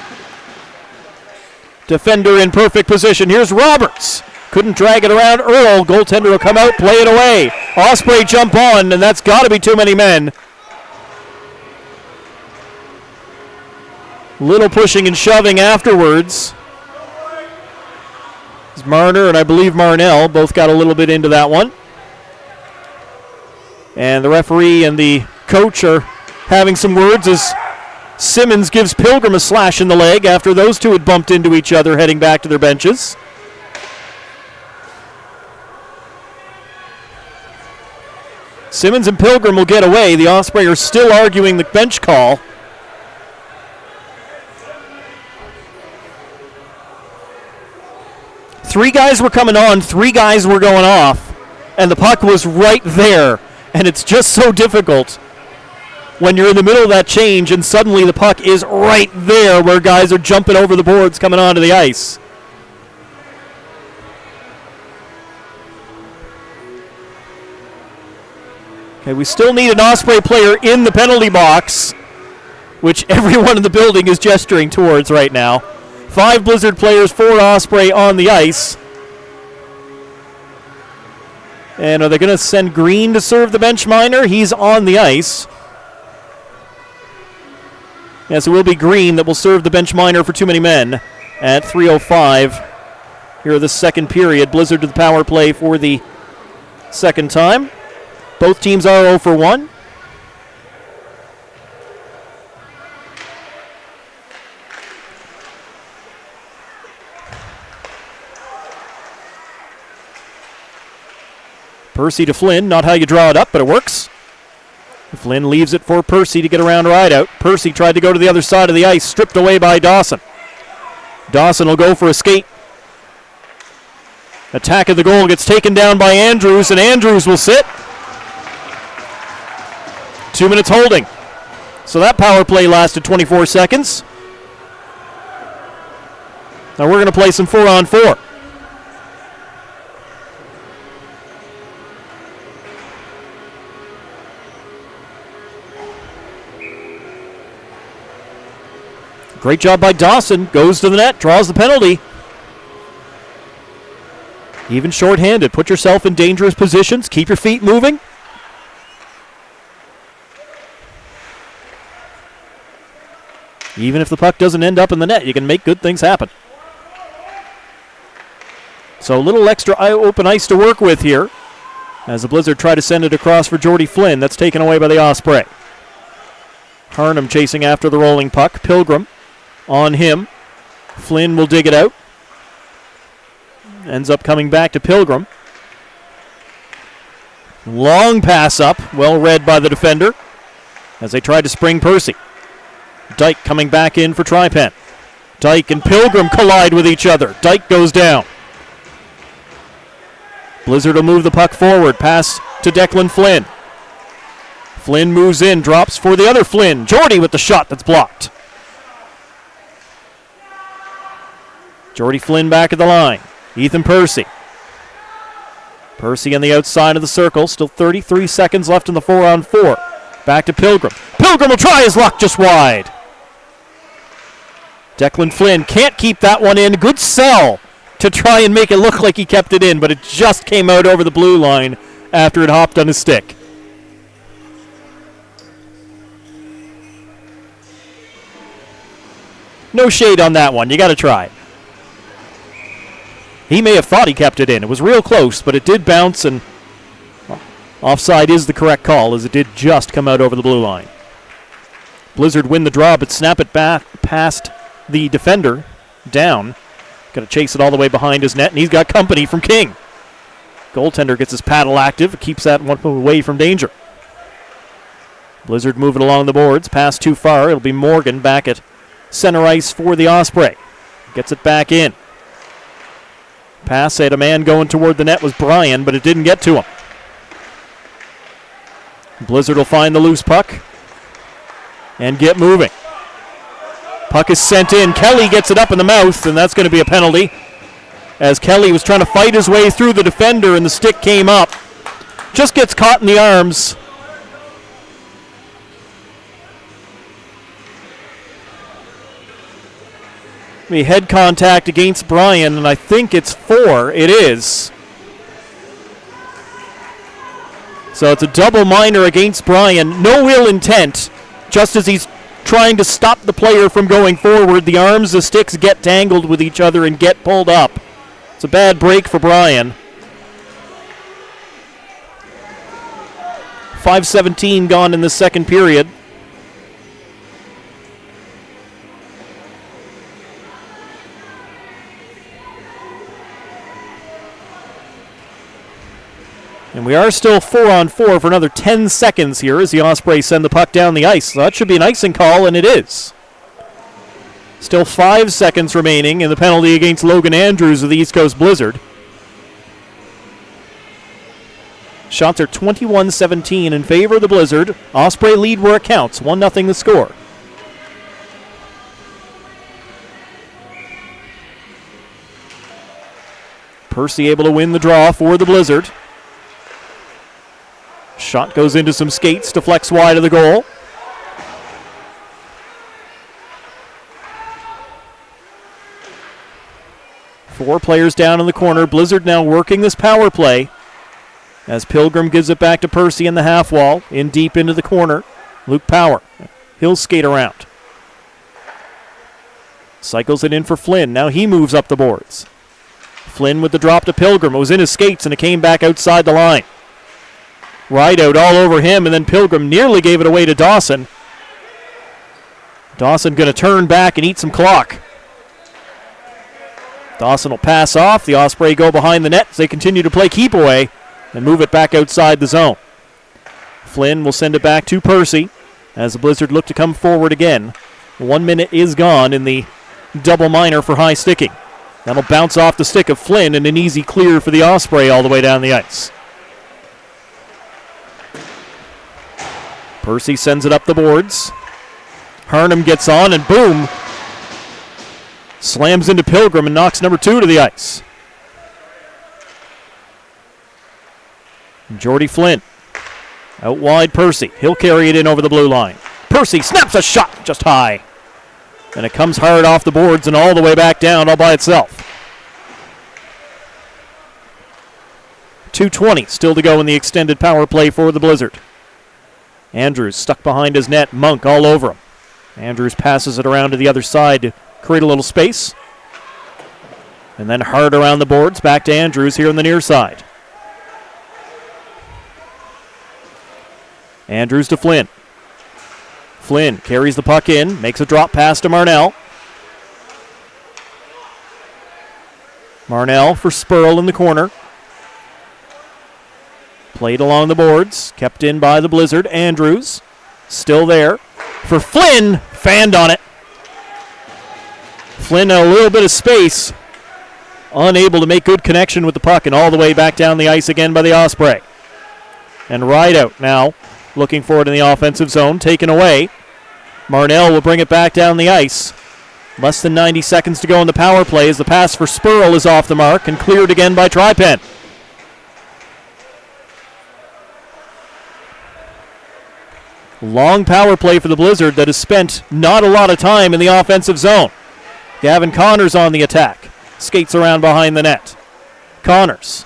Defender in perfect position. Here's Roberts. Couldn't drag it around Earl. Goaltender will come out, play it away. Osprey jump on, and that's got to be too many men. Little pushing and shoving afterwards. Marner and I believe Marnell both got a little bit into that one. And the referee and the coach are having some words as Simmons gives Pilgrim a slash in the leg after those two had bumped into each other heading back to their benches. Simmons and Pilgrim will get away. The Osprey are still arguing the bench call. Three guys were coming on, three guys were going off, and the puck was right there. And it's just so difficult when you're in the middle of that change and suddenly the puck is right there where guys are jumping over the boards coming onto the ice. Okay, we still need an Osprey player in the penalty box, which everyone in the building is gesturing towards right now. 5 Blizzard players, 4 Osprey on the ice. And are they going to send Green to serve the bench minor? He's on the ice. Yes, it will be Green that will serve the bench minor for too many men at 3:05. Here the second period. Blizzard to the power play for the second time. Both teams are 0 for 1. Percy to Flynn, not how you draw it up, but it works. Flynn leaves it for Percy to get around Rideout. Percy tried to go to the other side of the ice, stripped away by Dawson. Dawson will go for a skate. Attack of the goal gets taken down by Andrews, and Andrews will sit. 2 minutes holding. So that power play lasted 24 seconds. Now we're going to play some 4-on-4. Great job by Dawson. Goes to the net, draws the penalty. Even shorthanded. Put yourself in dangerous positions. Keep your feet moving. Even if the puck doesn't end up in the net, you can make good things happen. So a little extra open ice to work with here as the Blizzard try to send it across for Jordy Flynn. That's taken away by the Osprey. Harnham chasing after the rolling puck. Pilgrim on him. Flynn will dig it out. Ends up coming back to Pilgrim. Long pass up, well read by the defender as they tried to spring Percy. Dyke coming back in for Tripen. Dyke and Pilgrim collide with each other. Dyke goes down. Blizzard will move the puck forward. Pass to Declan Flynn. Flynn moves in, drops for the other Flynn. Jordy with the shot that's blocked. Jordy Flynn back at the line. Ethan Percy. Percy on the outside of the circle. Still 33 seconds left in the 4-on-4. Back to Pilgrim. Pilgrim will try his luck just wide. Declan Flynn can't keep that one in. Good sell to try and make it look like he kept it in, but it just came out over the blue line after it hopped on his stick. No shade on that one. You got to try. He may have thought he kept it in. It was real close, but it did bounce, and offside is the correct call, as it did just come out over the blue line. Blizzard win the draw, but snap it back past the defender down. Got to chase it all the way behind his net, and he's got company from King. Goaltender gets his paddle active, keeps that one away from danger. Blizzard moving along the boards, pass too far. It'll be Morgan back at center ice for the Osprey. Gets it back in. Pass at a man going toward the net was Bryan, but it didn't get to him. Blizzard will find the loose puck and get moving. Puck is sent in. Kelly gets it up in the mouth, and that's going to be a penalty, as Kelly was trying to fight his way through the defender, and the stick came up. Just gets caught in the arms. Head contact against Bryan, and I think it's 4. It is. So it's a double minor against Bryan. No ill intent. Just as he's trying to stop the player from going forward, the arms, the sticks get tangled with each other and get pulled up. It's a bad break for Bryan. 5:17 gone in the second period. And we are still 4-on-4 for another 10 seconds here as the Ospreys send the puck down the ice. So that should be an icing call, and it is. Still 5 seconds remaining in the penalty against Logan Andrews of the East Coast Blizzard. Shots are 21-17 in favor of the Blizzard. Osprey lead where it counts, 1-0 the score. Percy able to win the draw for the Blizzard. Shot goes into some skates, deflects wide of the goal. Four players down in the corner. Blizzard now working this power play as Pilgrim gives it back to Percy in the half wall, in deep into the corner. Luke Power, he'll skate around. Cycles it in for Flynn. Now he moves up the boards. Flynn with the drop to Pilgrim. It was in his skates and it came back outside the line. Rideout all over him, and then Pilgrim nearly gave it away to Dawson. Dawson going to turn back and eat some clock. Dawson will pass off. The Osprey go behind the net as they continue to play keep away and move it back outside the zone. Flynn will send it back to Percy as the Blizzard look to come forward again. 1 minute is gone in the double minor for high sticking. That'll bounce off the stick of Flynn and an easy clear for the Osprey all the way down the ice. Percy sends it up the boards. Harnham gets on and boom. Slams into Pilgrim and knocks number 2 to the ice. Jordy Flynn. Out wide Percy. He'll carry it in over the blue line. Percy snaps a shot just high. And it comes hard off the boards and all the way back down all by itself. 2:20 still to go in the extended power play for the Blizzard. Andrews stuck behind his net. Monk all over him. Andrews passes it around to the other side to create a little space. And then hard around the boards. Back to Andrews here on the near side. Andrews to Flynn. Flynn carries the puck in. Makes a drop pass to Marnell. Marnell for Spurl in the corner. Played along the boards, kept in by the Blizzard. Andrews, still there. For Flynn, fanned on it. Flynn had a little bit of space, unable to make good connection with the puck, and all the way back down the ice again by the Osprey. And Rideout now, looking forward in the offensive zone, taken away. Marnell will bring it back down the ice. Less than 90 seconds to go in the power play as the pass for Spurl is off the mark and cleared again by Tripen. Long power play for the Blizzard that has spent not a lot of time in the offensive zone. Gavin Connors on the attack. Skates around behind the net. Connors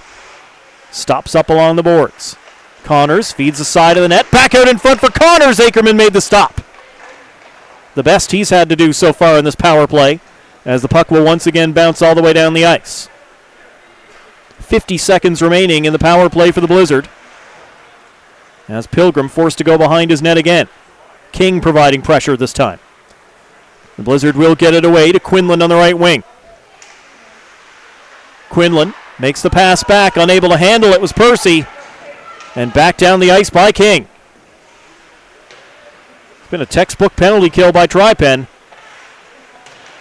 stops up along the boards. Connors feeds the side of the net. Back out in front for Connors. Akerman made the stop. The best he's had to do so far in this power play as the puck will once again bounce all the way down the ice. 50 seconds remaining in the power play for the Blizzard. As Pilgrim forced to go behind his net again. King providing pressure this time. The Blizzard will get it away to Quinlan on the right wing. Quinlan makes the pass back, unable to handle it was Percy. And back down the ice by King. It's been a textbook penalty kill by Tripen.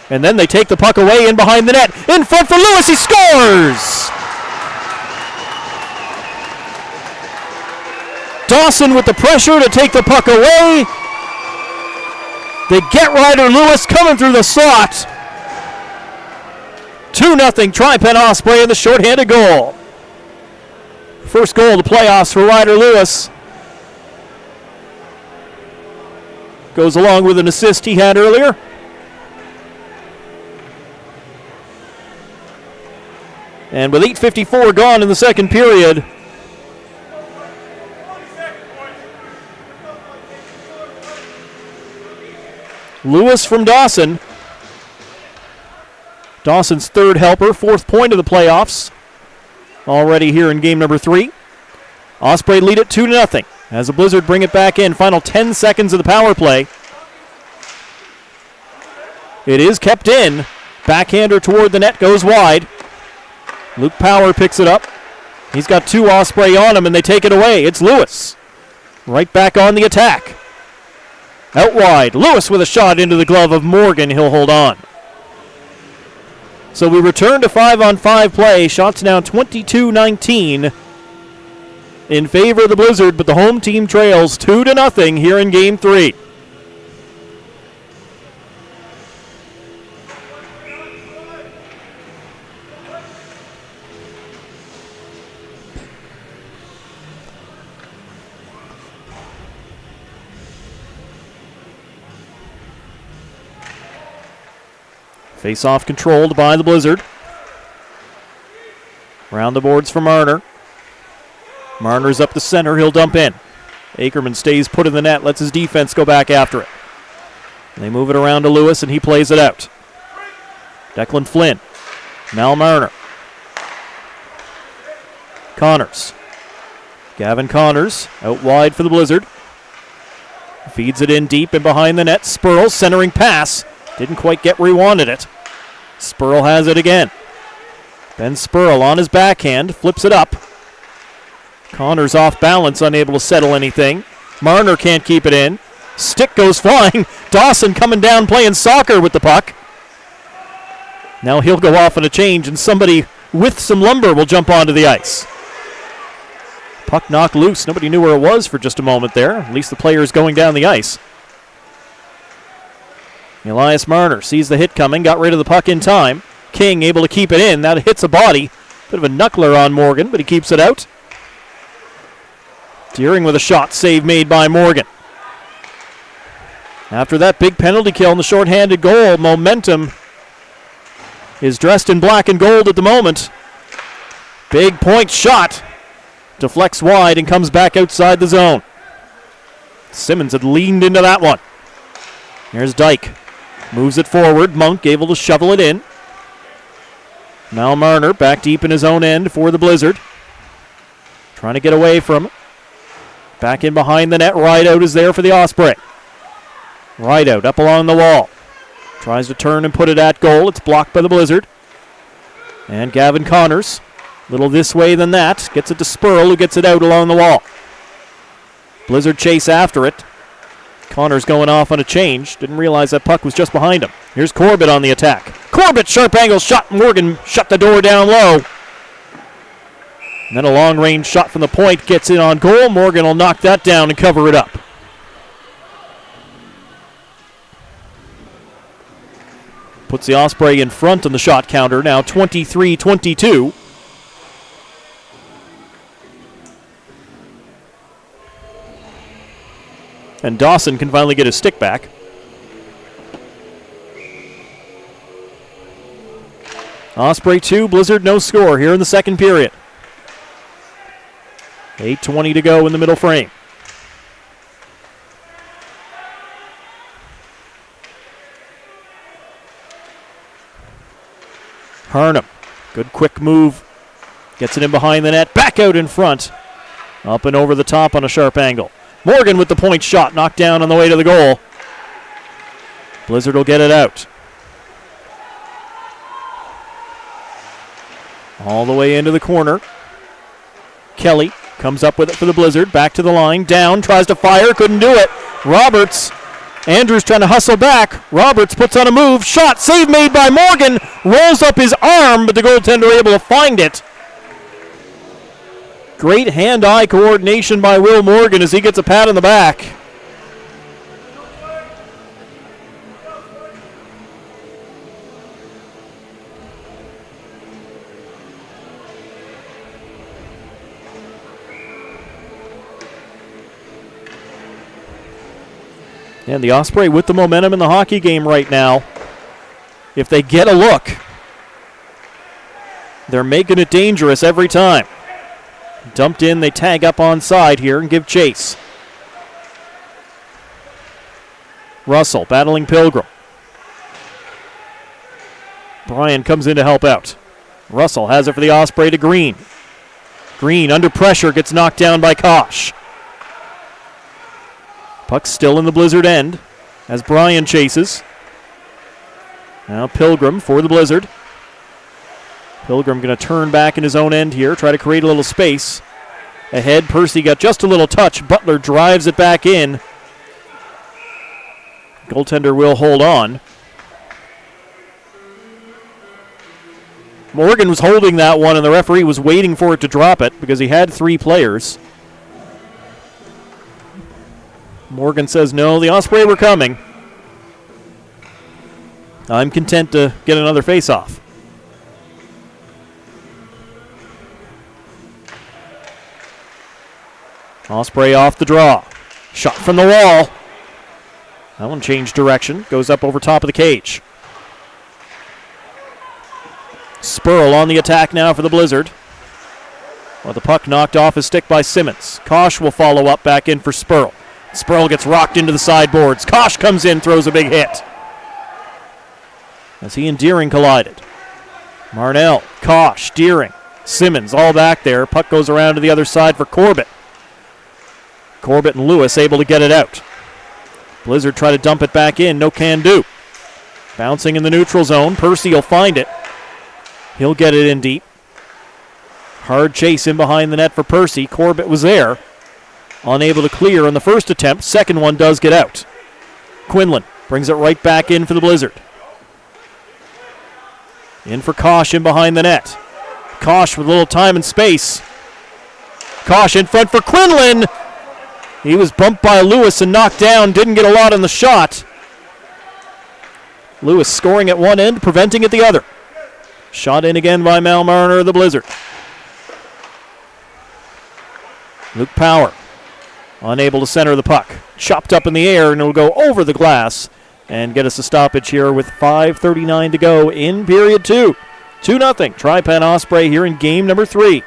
And then they take the puck away in behind the net. In front for Lewis, he scores! Dawson with the pressure to take the puck away. They get Ryder Lewis coming through the slot. 2-0 Tripen Osprey in the shorthanded goal. First goal of the playoffs for Ryder Lewis. Goes along with an assist he had earlier. And with 8:54 gone in the second period, Lewis from Dawson. Dawson's third helper, fourth point of the playoffs. Already here in game number 3. Osprey lead it 2-0 as the Blizzard bring it back in. Final 10 seconds of the power play. It is kept in. Backhander toward the net goes wide. Luke Power picks it up. He's got 2 Osprey on him, and they take it away. It's Lewis. Right back on the attack. Out wide. Lewis with a shot into the glove of Morgan. He'll hold on. So we return to 5-on-5 play. Shots now 22-19 in favor of the Blizzard, but the home team trails 2-0 here in Game 3. Face-off controlled by the Blizzard. Round the boards for Marner. Marner's up the center. He'll dump in. Ackerman stays put in the net, lets his defense go back after it. They move it around to Lewis, and he plays it out. Declan Flynn. Mal Marner. Connors. Gavin Connors out wide for the Blizzard. Feeds it in deep and behind the net. Spurl centering pass. Didn't quite get where he wanted it. Spurl has it again. Ben Spurl on his backhand, flips it up. Connors off balance, unable to settle anything. Marner can't keep it in. Stick goes flying. Dawson coming down playing soccer with the puck. Now he'll go off on a change, and somebody with some lumber will jump onto the ice. Puck knocked loose. Nobody knew where it was for just a moment there. At least the player is going down the ice. Elias Marner sees the hit coming, got rid of the puck in time. King able to keep it in. That hits a body. Bit of a knuckler on Morgan, but he keeps it out. Deering with a shot, save made by Morgan. After that big penalty kill and the shorthanded goal, momentum is dressed in black and gold at the moment. Big point shot. Deflects wide and comes back outside the zone. Simmons had leaned into that one. Here's Dyke. Moves it forward. Monk able to shovel it in. Mal Marner back deep in his own end for the Blizzard. Trying to get away from it. Back in behind the net. Rideout is there for the Osprey. Rideout up along the wall. Tries to turn and put it at goal. It's blocked by the Blizzard. And Gavin Connors, a little this way than that, gets it to Spurl, who gets it out along the wall. Blizzard chase after it. Connors going off on a change. Didn't realize that puck was just behind him. Here's Corbett on the attack. Corbett, sharp angle shot. Morgan shut the door down low. And then a long-range shot from the point gets in on goal. Morgan will knock that down and cover it up. Puts the Osprey in front on the shot counter, now 23-22. And Dawson can finally get his stick back. Osprey 2, Blizzard no score here in the second period. 8:20 to go in the middle frame. Harnum, good quick move. Gets it in behind the net, back out in front. Up and over the top on a sharp angle. Morgan with the point shot, knocked down on the way to the goal. Blizzard will get it out. All the way into the corner. Kelly comes up with it for the Blizzard. Back to the line. Down. Tries to fire. Couldn't do it. Roberts. Andrews trying to hustle back. Roberts puts on a move. Shot. Save made by Morgan. Rolls up his arm, but the goaltender able to find it. Great hand-eye coordination by Will Morgan as he gets a pat on the back. And the Osprey with the momentum in the hockey game right now. If they get a look, they're making it dangerous every time. Dumped in, they tag up onside here and give chase. Russell battling Pilgrim. Bryan comes in to help out. Russell has it for the Osprey to Green. Green under pressure gets knocked down by Kosh. Puck still in the Blizzard end as Bryan chases. Now Pilgrim for the Blizzard. Pilgrim going to turn back in his own end here, try to create a little space. Ahead, Percy got just a little touch. Butler drives it back in. Goaltender will hold on. Morgan was holding that one, and the referee was waiting for it to drop it because he had 3 players. Morgan says, no, the Osprey were coming. I'm content to get another face-off. Osprey off the draw. Shot from the wall. That one changed direction. Goes up over top of the cage. Spurl on the attack now for the Blizzard. Well, the puck knocked off his stick by Simmons. Kosh will follow up back in for Spurl. Spurl gets rocked into the sideboards. Kosh comes in, throws a big hit. As he and Deering collided. Marnell, Kosh, Deering, Simmons all back there. Puck goes around to the other side for Corbett. Corbett and Lewis able to get it out. Blizzard try to dump it back in. No can do. Bouncing in the neutral zone. Percy will find it. He'll get it in deep. Hard chase in behind the net for Percy. Corbett was there. Unable to clear on the first attempt. Second one does get out. Quinlan brings it right back in for the Blizzard. In for Kosh in behind the net. Kosh with a little time and space. Kosh in front for Quinlan. He was bumped by Lewis and knocked down. Didn't get a lot on the shot. Lewis scoring at one end, preventing at the other. Shot in again by Mal Marner of the Blizzard. Luke Power unable to center the puck. Chopped up in the air, and it'll go over the glass and get us a stoppage here with 5:39 to go in period 2. 2-0. Tri-Pen Osprey here in game number 3.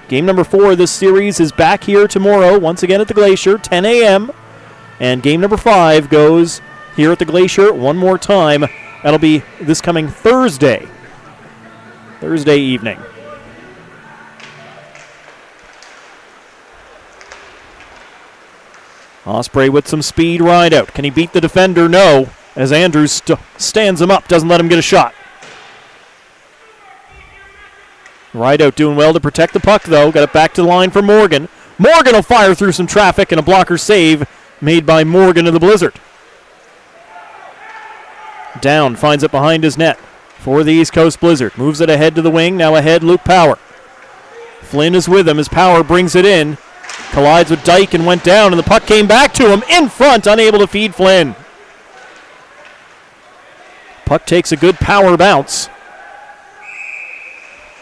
Game number 4 of this series is back here tomorrow, once again at the Glacier, 10 a.m. And game number 5 goes here at the Glacier one more time. That'll be this coming Thursday evening. Osprey with some speed ride out. Can he beat the defender? No. As Andrews stands him up, doesn't let him get a shot. Rideout doing well to protect the puck, though. Got it back to the line for Morgan. Morgan will fire through some traffic, and a blocker save made by Morgan of the Blizzard. Down, finds it behind his net for the East Coast Blizzard. Moves it ahead to the wing. Now ahead, Luke Power. Flynn is with him as Power brings it in. Collides with Dyke and went down, and the puck came back to him in front, unable to feed Flynn. Puck takes a good power bounce,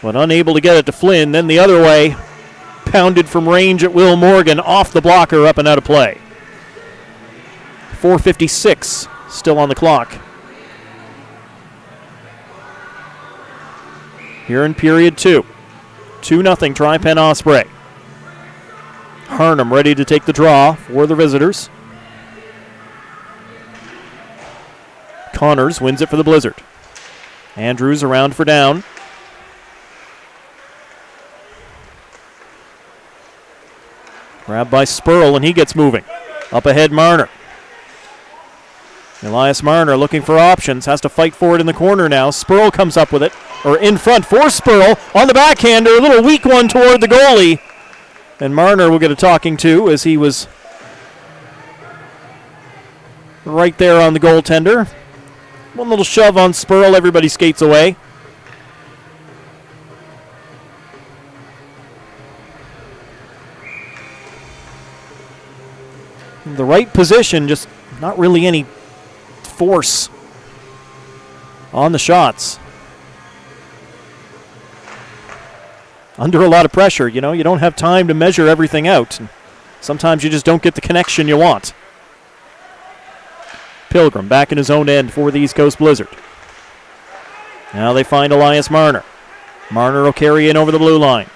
but unable to get it to Flynn. Then the other way, pounded from range at Will Morgan, off the blocker, up and out of play. 4:56 still on the clock. Here in period 2. 2-0 Tri-Pen Osprey. Harnum ready to take the draw for the visitors. Connors wins it for the Blizzard. Andrews around for down. Grabbed by Spurl, and he gets moving. Up ahead, Marner. Elias Marner looking for options. Has to fight for it in the corner now. Spurl comes up with it. Or in front for Spurl. On the backhander. A little weak one toward the goalie. And Marner will get a talking to as he was right there on the goaltender. One little shove on Spurl. Everybody skates away. The right position, just not really any force on the shots. Under a lot of pressure, you don't have time to measure everything out. And sometimes you just don't get the connection you want. Pilgrim back in his own end for the East Coast Blizzard. Now they find Elias Marner. Marner will carry in over the blue line.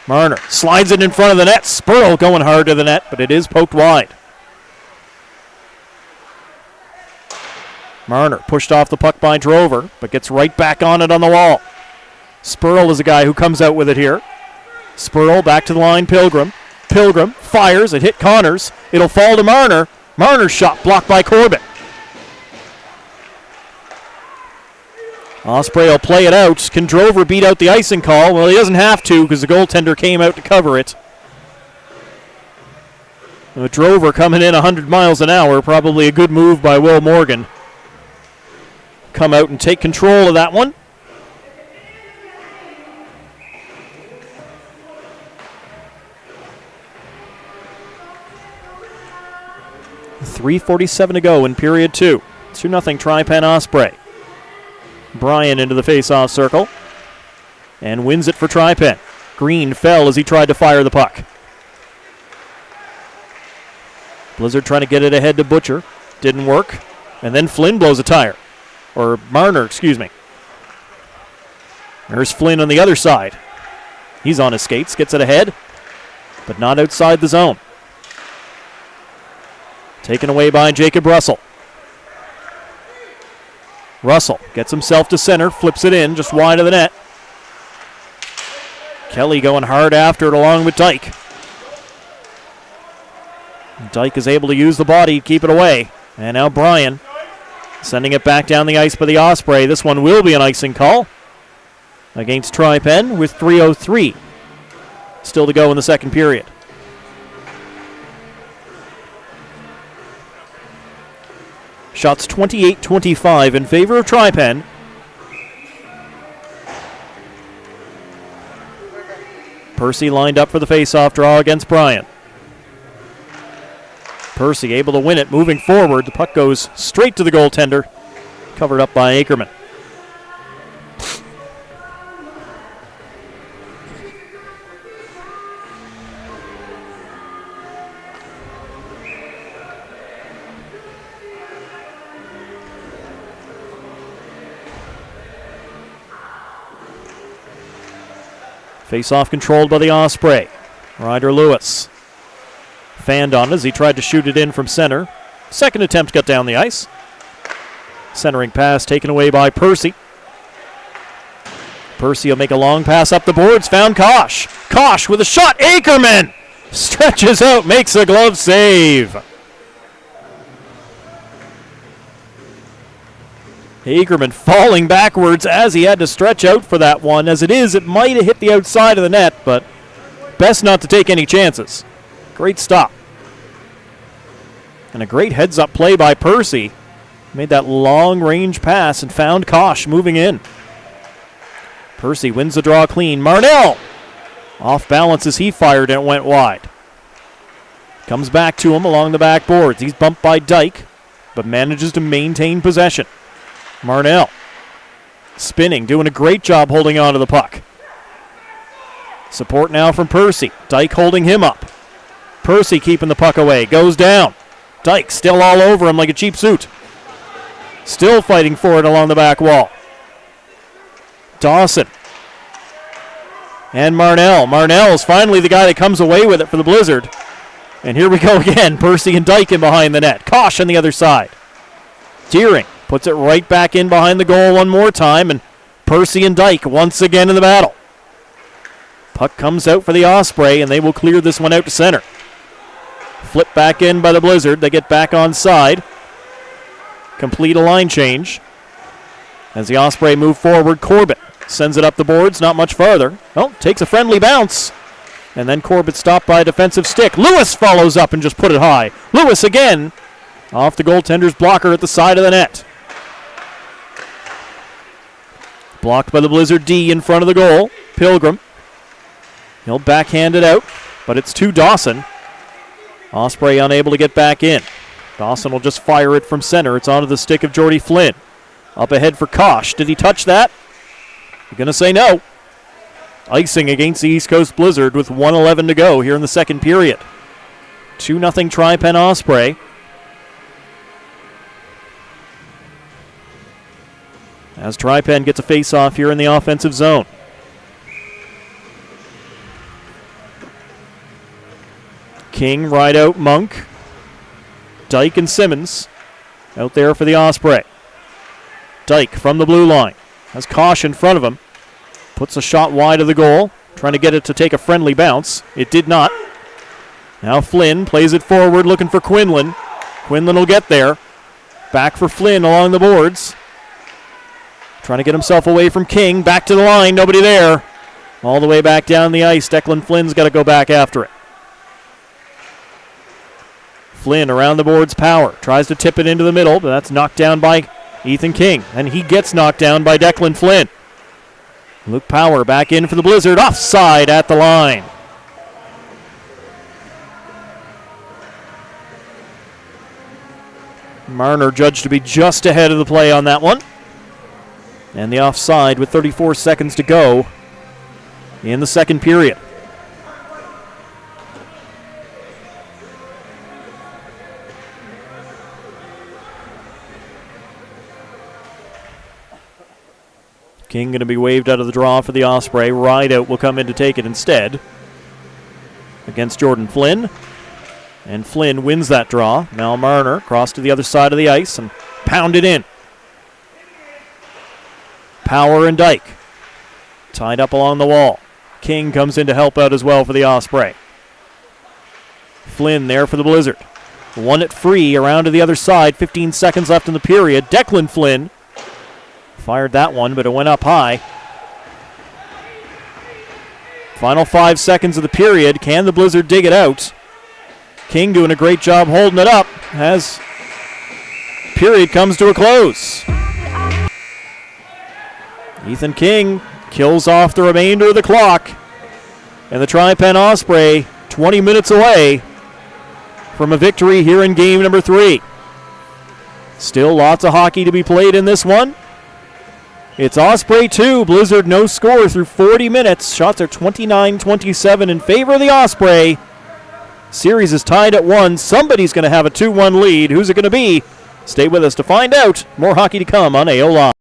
Marner slides it in front of the net. Spurl going hard to the net, but it is poked wide. Marner pushed off the puck by Drover, but gets right back on it on the wall. Spurl is a guy who comes out with it here. Spurl back to the line, Pilgrim. Pilgrim fires, it hit Connors. It'll fall to Marner. Marner's shot blocked by Corbett. Osprey will play it out. Can Drover beat out the icing call? Well, he doesn't have to because the goaltender came out to cover it. With Drover coming in 100 miles an hour, probably a good move by Will Morgan. Come out and take control of that one. .347 to go in period 2. 2-0 Tri-Pen Osprey. Bryan into the face-off circle and wins it for Tri-Pen. Green fell as he tried to fire the puck. Blizzard trying to get it ahead to Butcher. Didn't work. And then Flynn blows a tire. Or Marner, excuse me. There's Flynn on the other side. He's on his skates, gets it ahead, but not outside the zone. Taken away by Jacob Russell. Russell gets himself to center, flips it in, just wide of the net. Kelly going hard after it along with Dyke. Dyke is able to use the body, keep it away. And now Bryan sending it back down the ice by the Osprey. This one will be an icing call against Tri-Pen with 3:03 still to go in the second period. Shots 28-25 in favor of Tri-Pen. Percy lined up for the face-off draw against Bryan. Percy able to win it, moving forward. The puck goes straight to the goaltender, covered up by Ackerman. Face-off controlled by the Osprey. Ryder Lewis fanned on it as he tried to shoot it in from center. Second attempt got down the ice. Centering pass taken away by Percy. Percy will make a long pass up the boards. Found Kosh. Kosh with a shot. Ackerman stretches out, makes a glove save. Ackerman falling backwards as he had to stretch out for that one. As it is, it might have hit the outside of the net, but best not to take any chances. Great stop. And a great heads-up play by Percy. Made that long-range pass and found Kosh moving in. Percy wins the draw clean. Marnell off balance as he fired and it went wide. Comes back to him along the backboards. He's bumped by Dyke, but manages to maintain possession. Marnell spinning, doing a great job holding on to the puck. Support now from Percy. Dyke holding him up. Percy keeping the puck away. Goes down. Dyke still all over him like a cheap suit. Still fighting for it along the back wall. Dawson. And Marnell. Marnell is finally the guy that comes away with it for the Blizzard. And here we go again. Percy and Dyke in behind the net. Kosh on the other side. Deering puts it right back in behind the goal one more time, and Percy and Dyke once again in the battle. Puck comes out for the Osprey, and they will clear this one out to center. Flip back in by the Blizzard. They get back on side. Complete a line change. As the Osprey move forward, Corbett sends it up the boards, not much farther. Oh, takes a friendly bounce. And then Corbett stopped by a defensive stick. Lewis follows up and just put it high. Lewis again off the goaltender's blocker at the side of the net. Blocked by the Blizzard D in front of the goal. Pilgrim. He'll backhand it out, but it's to Dawson. Osprey unable to get back in. Dawson will just fire it from center. It's onto the stick of Jordy Flynn. Up ahead for Kosh. Did he touch that? You're going to say no. Icing against the East Coast Blizzard with 1:11 to go here in the second period. 2-0 Tri-Pen Osprey. As Tri-Pen gets a face-off here in the offensive zone. King, Rideout, Monk. Dyke and Simmons out there for the Osprey. Dyke from the blue line. Has Kosh in front of him. Puts a shot wide of the goal. Trying to get it to take a friendly bounce. It did not. Now Flynn plays it forward looking for Quinlan. Quinlan will get there. Back for Flynn along the boards. Trying to get himself away from King. Back to the line. Nobody there. All the way back down the ice. Declan Flynn's got to go back after it. Flynn around the boards, Power. Tries to tip it into the middle, but that's knocked down by Ethan King. And he gets knocked down by Declan Flynn. Luke Power back in for the Blizzard. Offside at the line. Marner judged to be just ahead of the play on that one. And the offside with 34 seconds to go in the second period. King going to be waved out of the draw for the Osprey. Rideout will come in to take it instead against Jordan Flynn. And Flynn wins that draw. Now Marner across to the other side of the ice and pounded in. Power and Dyke tied up along the wall. King comes in to help out as well for the Osprey. Flynn there for the Blizzard. Won it free around to the other side. 15 seconds left in the period. Declan Flynn fired that one, but it went up high. Final 5 seconds of the period. Can the Blizzard dig it out? King doing a great job holding it up as period comes to a close. Ethan King kills off the remainder of the clock. And the Tri-Pen Osprey 20 minutes away from a victory here in game number 3. Still lots of hockey to be played in this one. It's Osprey 2, Blizzard no score through 40 minutes. Shots are 29-27 in favor of the Osprey. Series is tied at 1. Somebody's going to have a 2-1 lead. Who's it going to be? Stay with us to find out. More hockey to come on AO Live.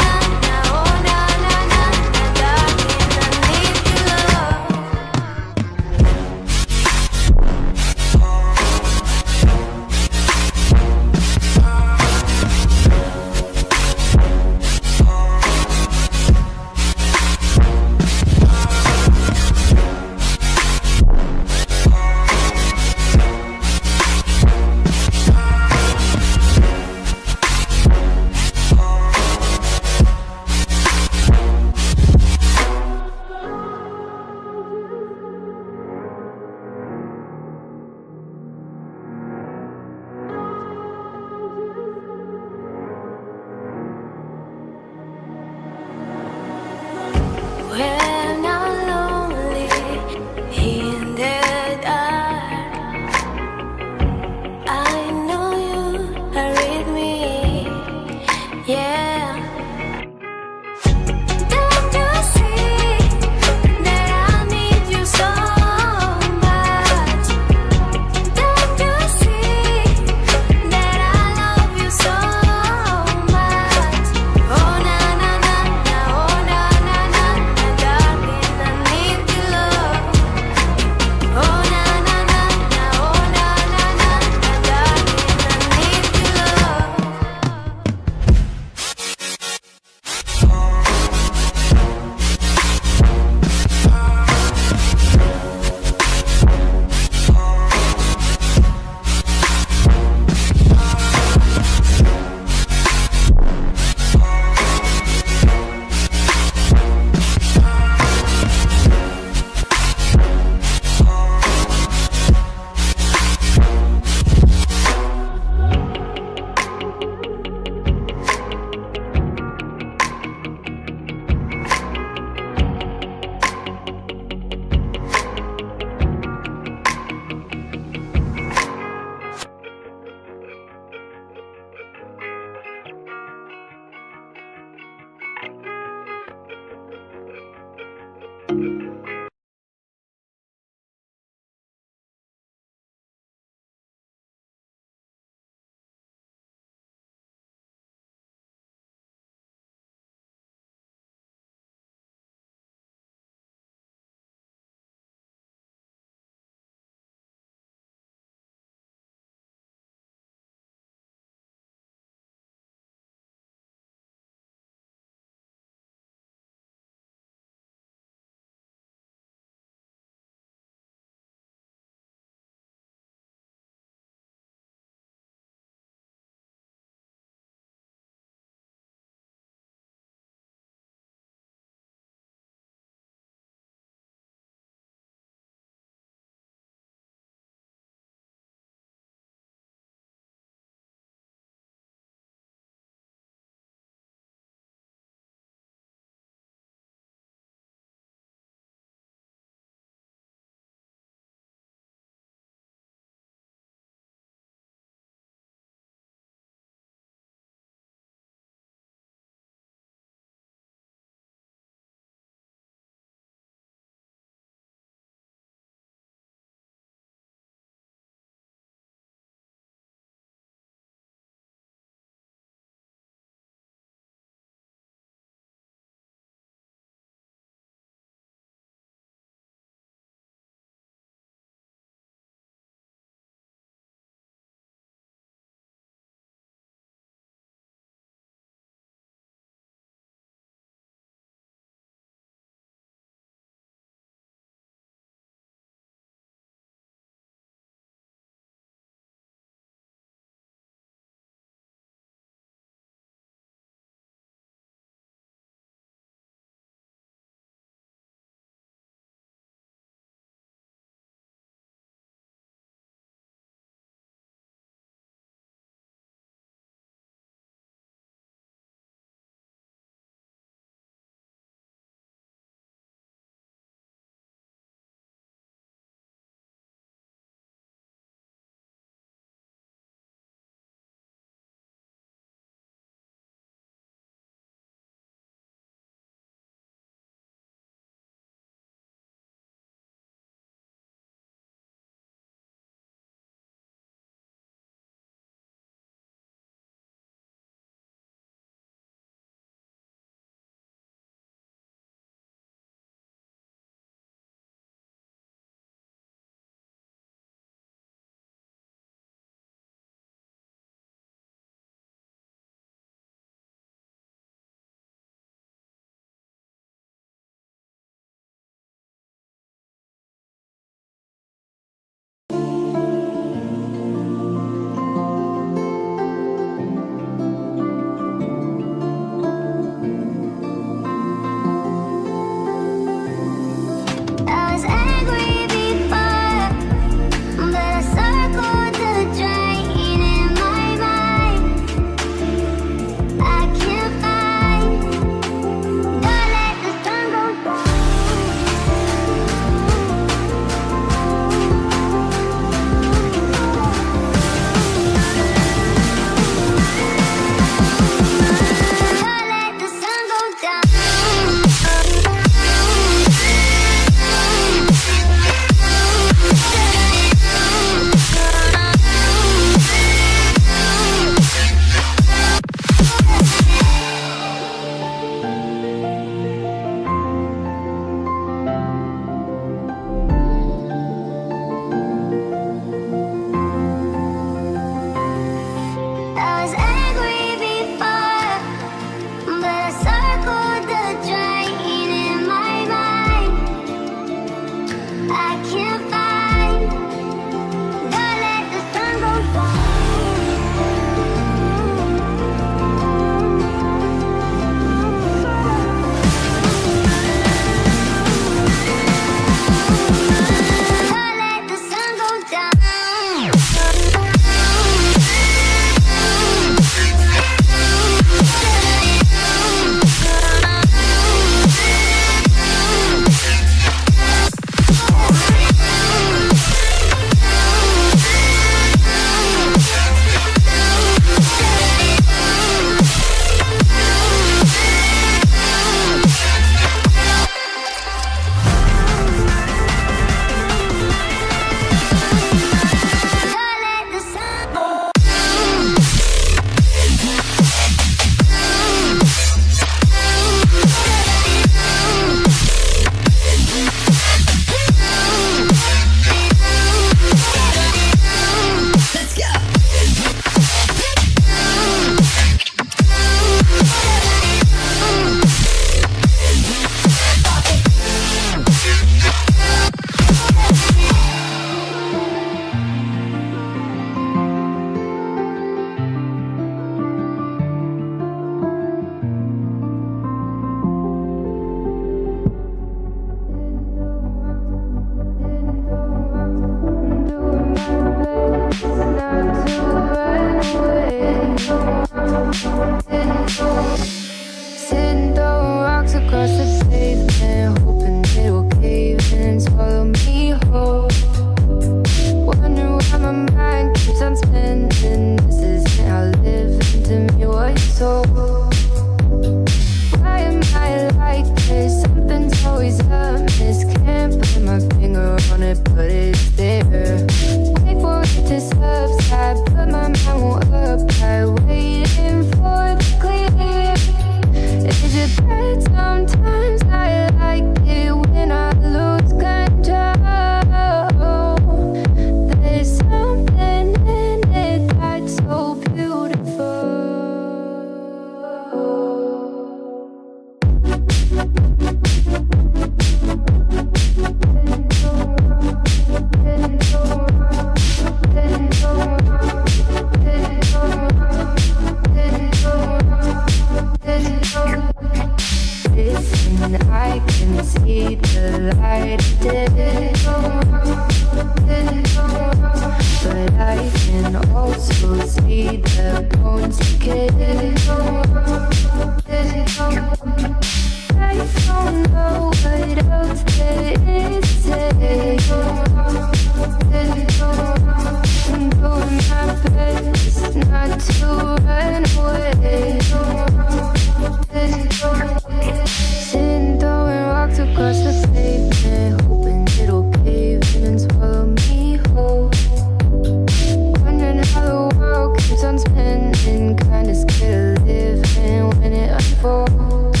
keeps on spinning, kinda scared of living when it unfolds.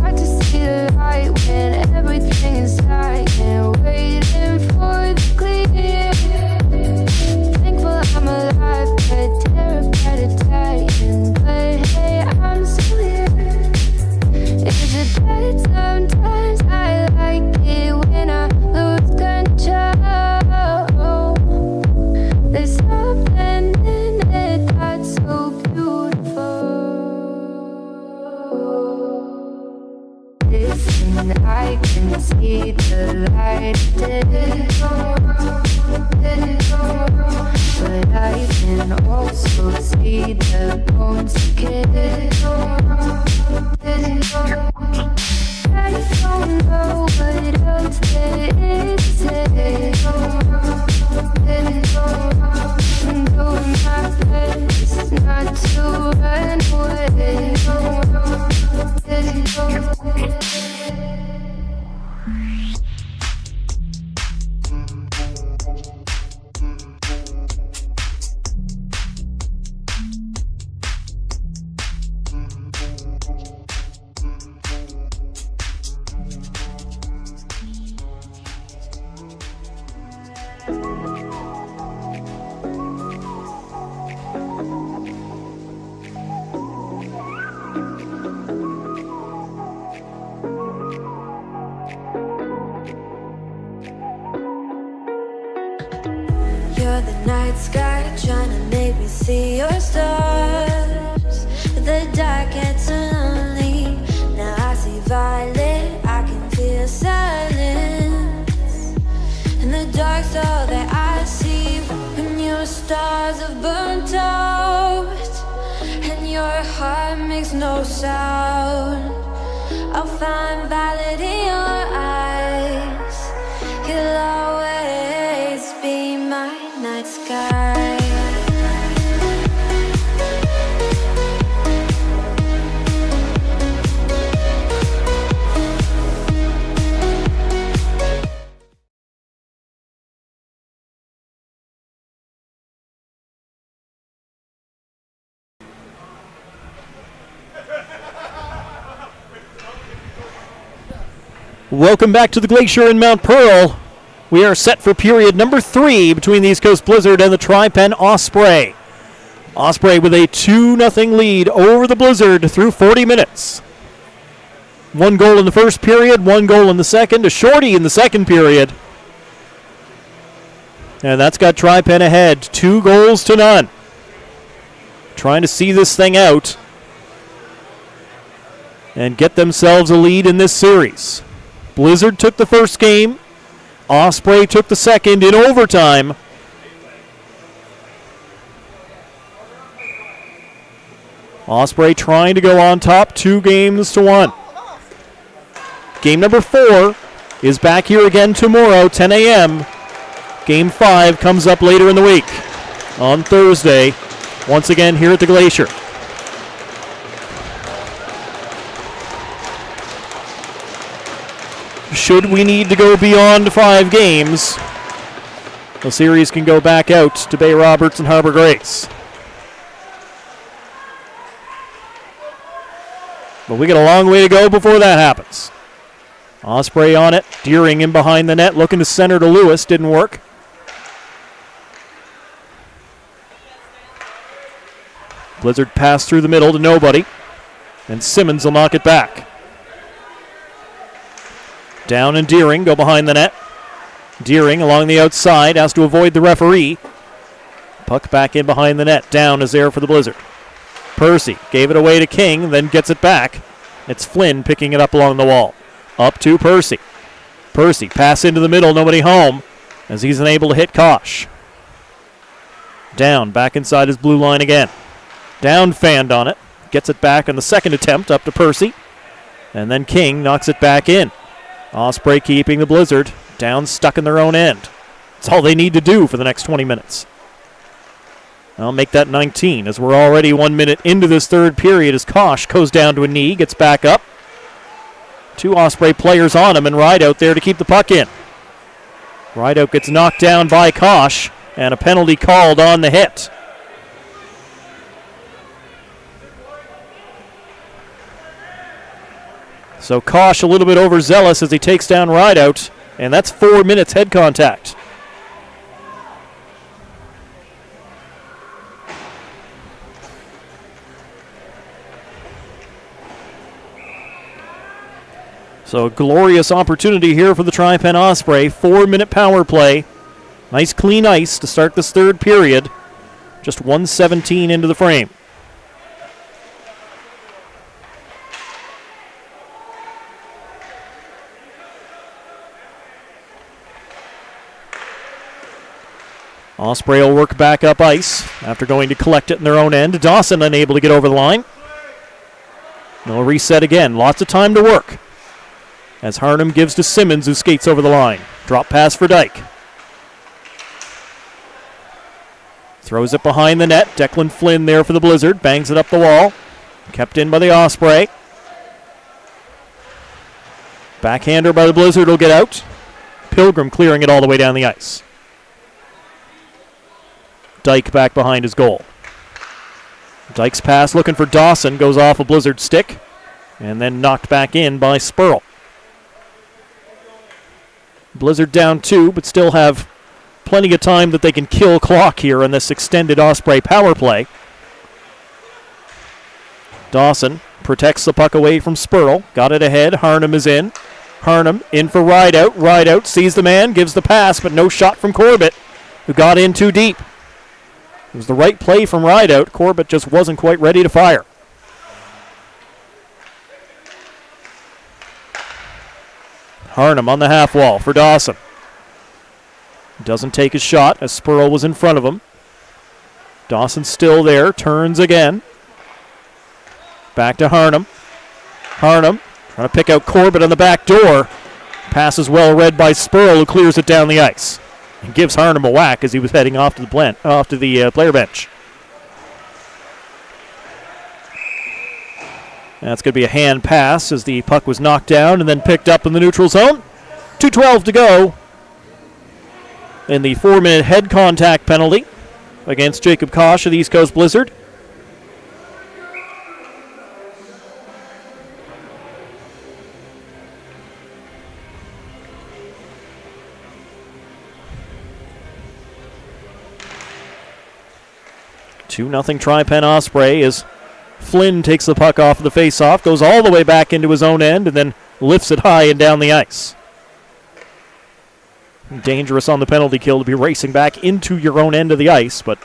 Hard to see the light when everything is dying, waiting for the clear. Thankful I'm alive, but terrified of dying. But hey, I'm still here. Is it bad? Sometimes I like it when I lose control. There's something in it that's so beautiful. Listen, I can see the light, but I can also see the bones decay. I don't know what else there is to say. I'm doing my best not to run away. You're the night sky trying to make me see your stars. But the dark gets so lonely. Now I see violet, I can feel silence. And the dark's all that I see when your stars have burnt out and your heart makes no sound. I'll find violet in your eyes. You'll always be my night sky. Welcome back to the Glacier in Mount Pearl. We are set for period number 3 between the East Coast Blizzard and the Tri-Pen Osprey. Osprey with a 2-0 lead over the Blizzard through 40 minutes. 1 goal in the first period, 1 goal in the second, a shorty in the second period. And that's got Tri-Pen ahead, 2 goals to none. Trying to see this thing out and get themselves a lead in this series. Blizzard took the first game. Osprey took the second in overtime. Osprey trying to go on top 2-1. Game number 4 is back here again tomorrow, 10 a.m. Game 5 comes up later in the week on Thursday, once again here at the Glacier. Should we need to go beyond 5 games, the series can go back out to Bay Roberts and Harbor Grace. But we got a long way to go before that happens. Osprey on it, Deering in behind the net, looking to center to Lewis, didn't work. Blizzard passed through the middle to nobody, and Simmons will knock it back. Down and Deering go behind the net. Deering along the outside has to avoid the referee. Puck back in behind the net. Down is there for the Blizzard. Percy gave it away to King, then gets it back. It's Flynn picking it up along the wall. Up to Percy. Percy pass into the middle, nobody home, as he's unable to hit Kosh. Down, back inside his blue line again. Down fanned on it. Gets it back on the second attempt up to Percy. And then King knocks it back in. Osprey keeping the Blizzard down, stuck in their own end. That's all they need to do for the next 20 minutes. I'll make that 19 as we're already 1 minute into this third period as Kosh goes down to a knee, gets back up. 2 Osprey players on him and Rideout there to keep the puck in. Rideout gets knocked down by Kosh and a penalty called on the hit. So Kosh a little bit overzealous as he takes down Rideout, and that's 4 minutes head contact. So a glorious opportunity here for the Tri-Pen Osprey. 4-minute power play. Nice clean ice to start this third period. Just 1:17 into the frame. Osprey will work back up ice after going to collect it in their own end. Dawson unable to get over the line. They'll reset again. Lots of time to work. As Harnham gives to Simmons, who skates over the line. Drop pass for Dyke. Throws it behind the net. Declan Flynn there for the Blizzard. Bangs it up the wall. Kept in by the Osprey. Backhander by the Blizzard will get out. Pilgrim clearing it all the way down the ice. Dyke back behind his goal. Dyke's pass looking for Dawson. Goes off a Blizzard stick. And then knocked back in by Spurl. Blizzard down 2, but still have plenty of time that they can kill clock here in this extended Osprey power play. Dawson protects the puck away from Spurl. Got it ahead. Harnham is in. Harnham in for Rideout. Rideout sees the man, gives the pass, but no shot from Corbett, who got in too deep. It was the right play from Rideout. Corbett just wasn't quite ready to fire. Harnham on the half wall for Dawson. Doesn't take his shot as Spurl was in front of him. Dawson still there, turns again. Back to Harnham. Harnham trying to pick out Corbett on the back door. Pass is well read by Spurl, who clears it down the ice. And gives Harnham a whack as he was heading off to the player bench. That's going to be a hand pass as the puck was knocked down and then picked up in the neutral zone. 2:12 to go. And the 4-minute head contact penalty against Jacob Kosh of the East Coast Blizzard. Two 2-0 Tri-Pen Osprey as Flynn takes the puck off of the face-off, goes all the way back into his own end, and then lifts it high and down the ice. Dangerous on the penalty kill to be racing back into your own end of the ice, but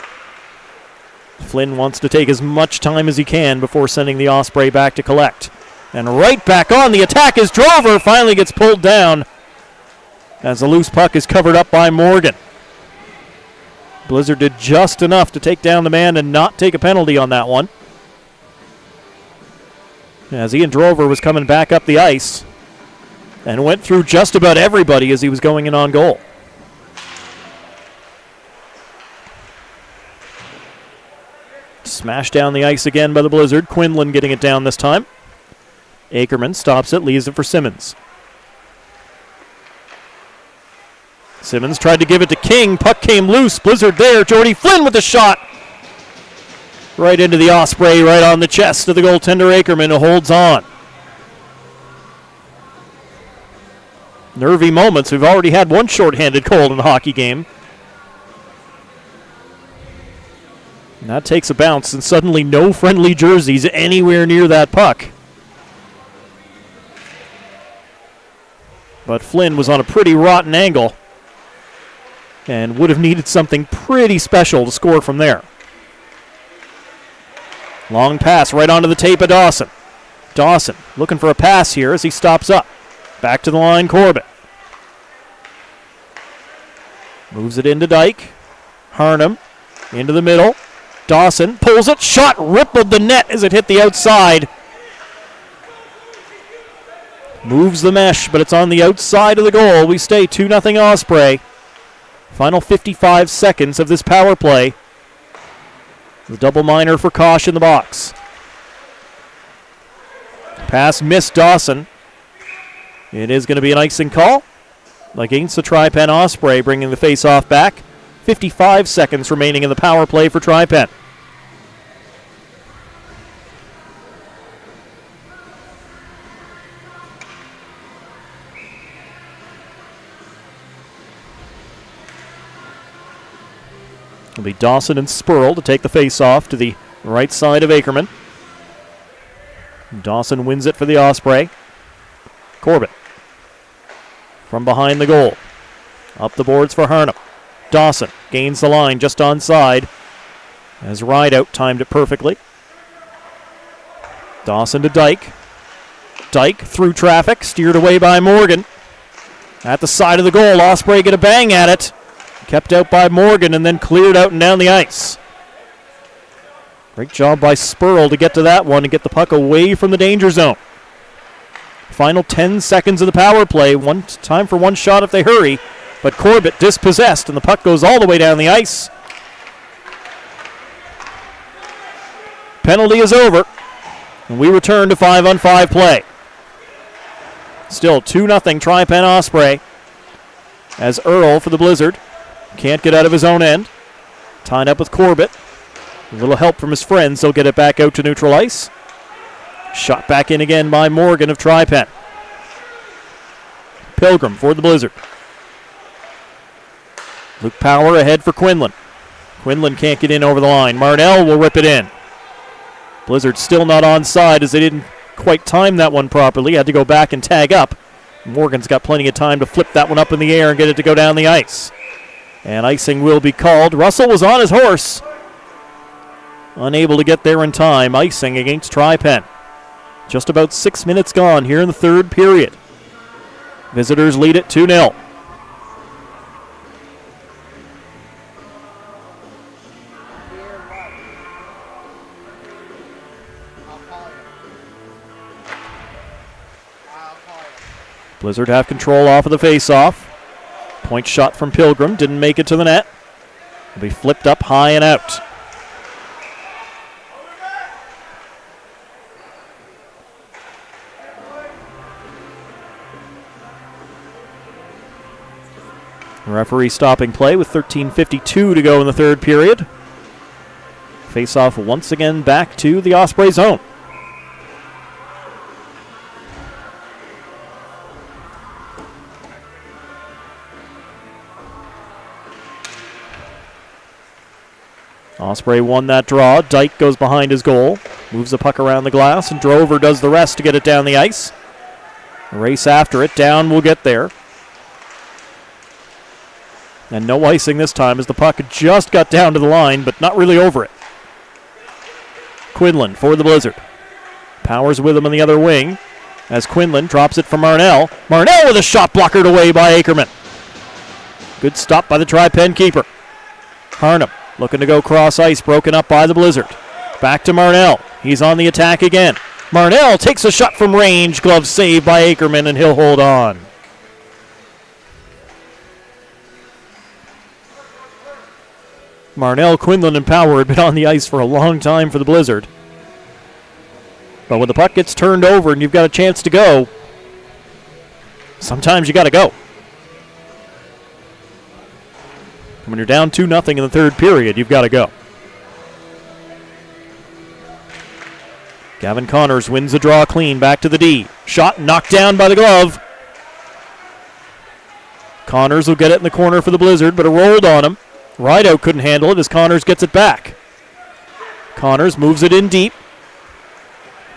Flynn wants to take as much time as he can before sending the Osprey back to collect. And right back on the attack is Drover, finally gets pulled down as the loose puck is covered up by Morgan. Blizzard did just enough to take down the man and not take a penalty on that one. As Ian Drover was coming back up the ice and went through just about everybody as he was going in on goal. Smashed down the ice again by the Blizzard. Quinlan getting it down this time. Ackerman stops it, leaves it for Simmons. Simmons tried to give it to King. Puck came loose. Blizzard there. Jordy Flynn with the shot. Right into the Osprey, right on the chest of the goaltender Ackerman, who holds on. Nervy moments. We've already had one shorthanded goal in the hockey game. And that takes a bounce, and suddenly no friendly jerseys anywhere near that puck. But Flynn was on a pretty rotten angle and would have needed something pretty special to score from there. Long pass right onto the tape of Dawson. Dawson looking for a pass here as he stops up. Back to the line, Corbett. Moves it into Dyke. Harnham into the middle. Dawson pulls it. Shot rippled the net as it hit the outside. Moves the mesh, but it's on the outside of the goal. We stay 2-0 Osprey. Final 55 seconds of this power play. The double minor for Kosh in the box. Pass missed Dawson. It is going to be an icing call against the Tri-Pen Osprey, bringing the face-off back. 55 seconds remaining in the power play for Tri-Pen. It'll be Dawson and Spurl to take the face-off to the right side of Ackerman. Dawson wins it for the Osprey. Corbett from behind the goal. Up the boards for Harnum. Dawson gains the line just onside as Rideout timed it perfectly. Dawson to Dyke. Dyke through traffic, steered away by Morgan. At the side of the goal, Osprey get a bang at it. Kept out by Morgan and then cleared out and down the ice. Great job by Spurl to get to that one and get the puck away from the danger zone. Final 10 seconds of the power play. Time for one shot if they hurry. But Corbett dispossessed, and the puck goes all the way down the ice. Penalty is over, and we return to 5-on-5 play. Still 2-0 Tri-Pen Osprey, as Earl for the Blizzard can't get out of his own end. Tied up with Corbett. A little help from his friends. He'll get it back out to neutral ice. Shot back in again by Morgan of Tri-Pen. Pilgrim for the Blizzard. Luke Power ahead for Quinlan. Quinlan can't get in over the line. Marnell will rip it in. Blizzard still not onside as they didn't quite time that one properly. Had to go back and tag up. Morgan's got plenty of time to flip that one up in the air and get it to go down the ice. And icing will be called. Russell was on his horse. Unable to get there in time. Icing against Tri-Pen. Just about 6 minutes gone here in the third period. Visitors lead it 2-0. Blizzard have control off of the face-off. Point shot from Pilgrim. Didn't make it to the net. It'll be flipped up high and out. Referee stopping play with 13:52 to go in the third period. Face-off once again back to the Osprey zone. Osprey won that draw. Dyke goes behind his goal. Moves the puck around the glass, and Drover does the rest to get it down the ice. A race after it. Down will get there. And no icing this time as the puck just got down to the line, but not really over it. Quinlan for the Blizzard. Powers with him on the other wing as Quinlan drops it from Marnell. Marnell with a shot blockered away by Ackerman. Good stop by the Tri-Pen keeper. Harnum looking to go cross ice, broken up by the Blizzard. Back to Marnell. He's on the attack again. Marnell takes a shot from range. Glove saved by Ackerman, and he'll hold on. Marnell, Quinlan, and Power had been on the ice for a long time for the Blizzard. But when the puck gets turned over and you've got a chance to go, sometimes you got to go. When you're down 2-0 in the third period, you've got to go. Gavin Connors wins the draw clean, back to the D. Shot knocked down by the glove. Connors will get it in the corner for the Blizzard, but it rolled on him. Rideout couldn't handle it as Connors gets it back. Connors moves it in deep.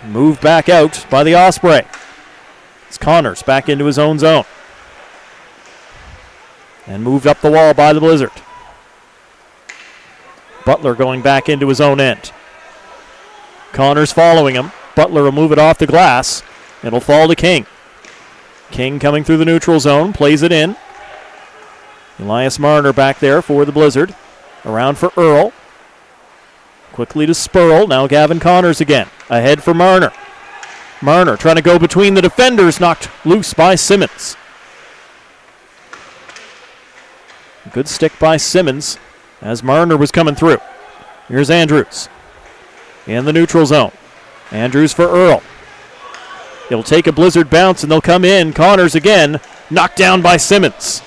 Moved back out by the Osprey. It's Connors back into his own zone. And moved up the wall by the Blizzard. Butler going back into his own end. Connors following him. Butler will move it off the glass. It'll fall to King. King coming through the neutral zone, plays it in. Elias Marner back there for the Blizzard. Around for Earl. Quickly to Spurl. Now Gavin Connors again. Ahead for Marner. Marner trying to go between the defenders. Knocked loose by Simmons. Good stick by Simmons as Marner was coming through. Here's Andrews in the neutral zone. Andrews for Earl. He'll take a Blizzard bounce and they'll come in. Connors again. Knocked down by Simmons.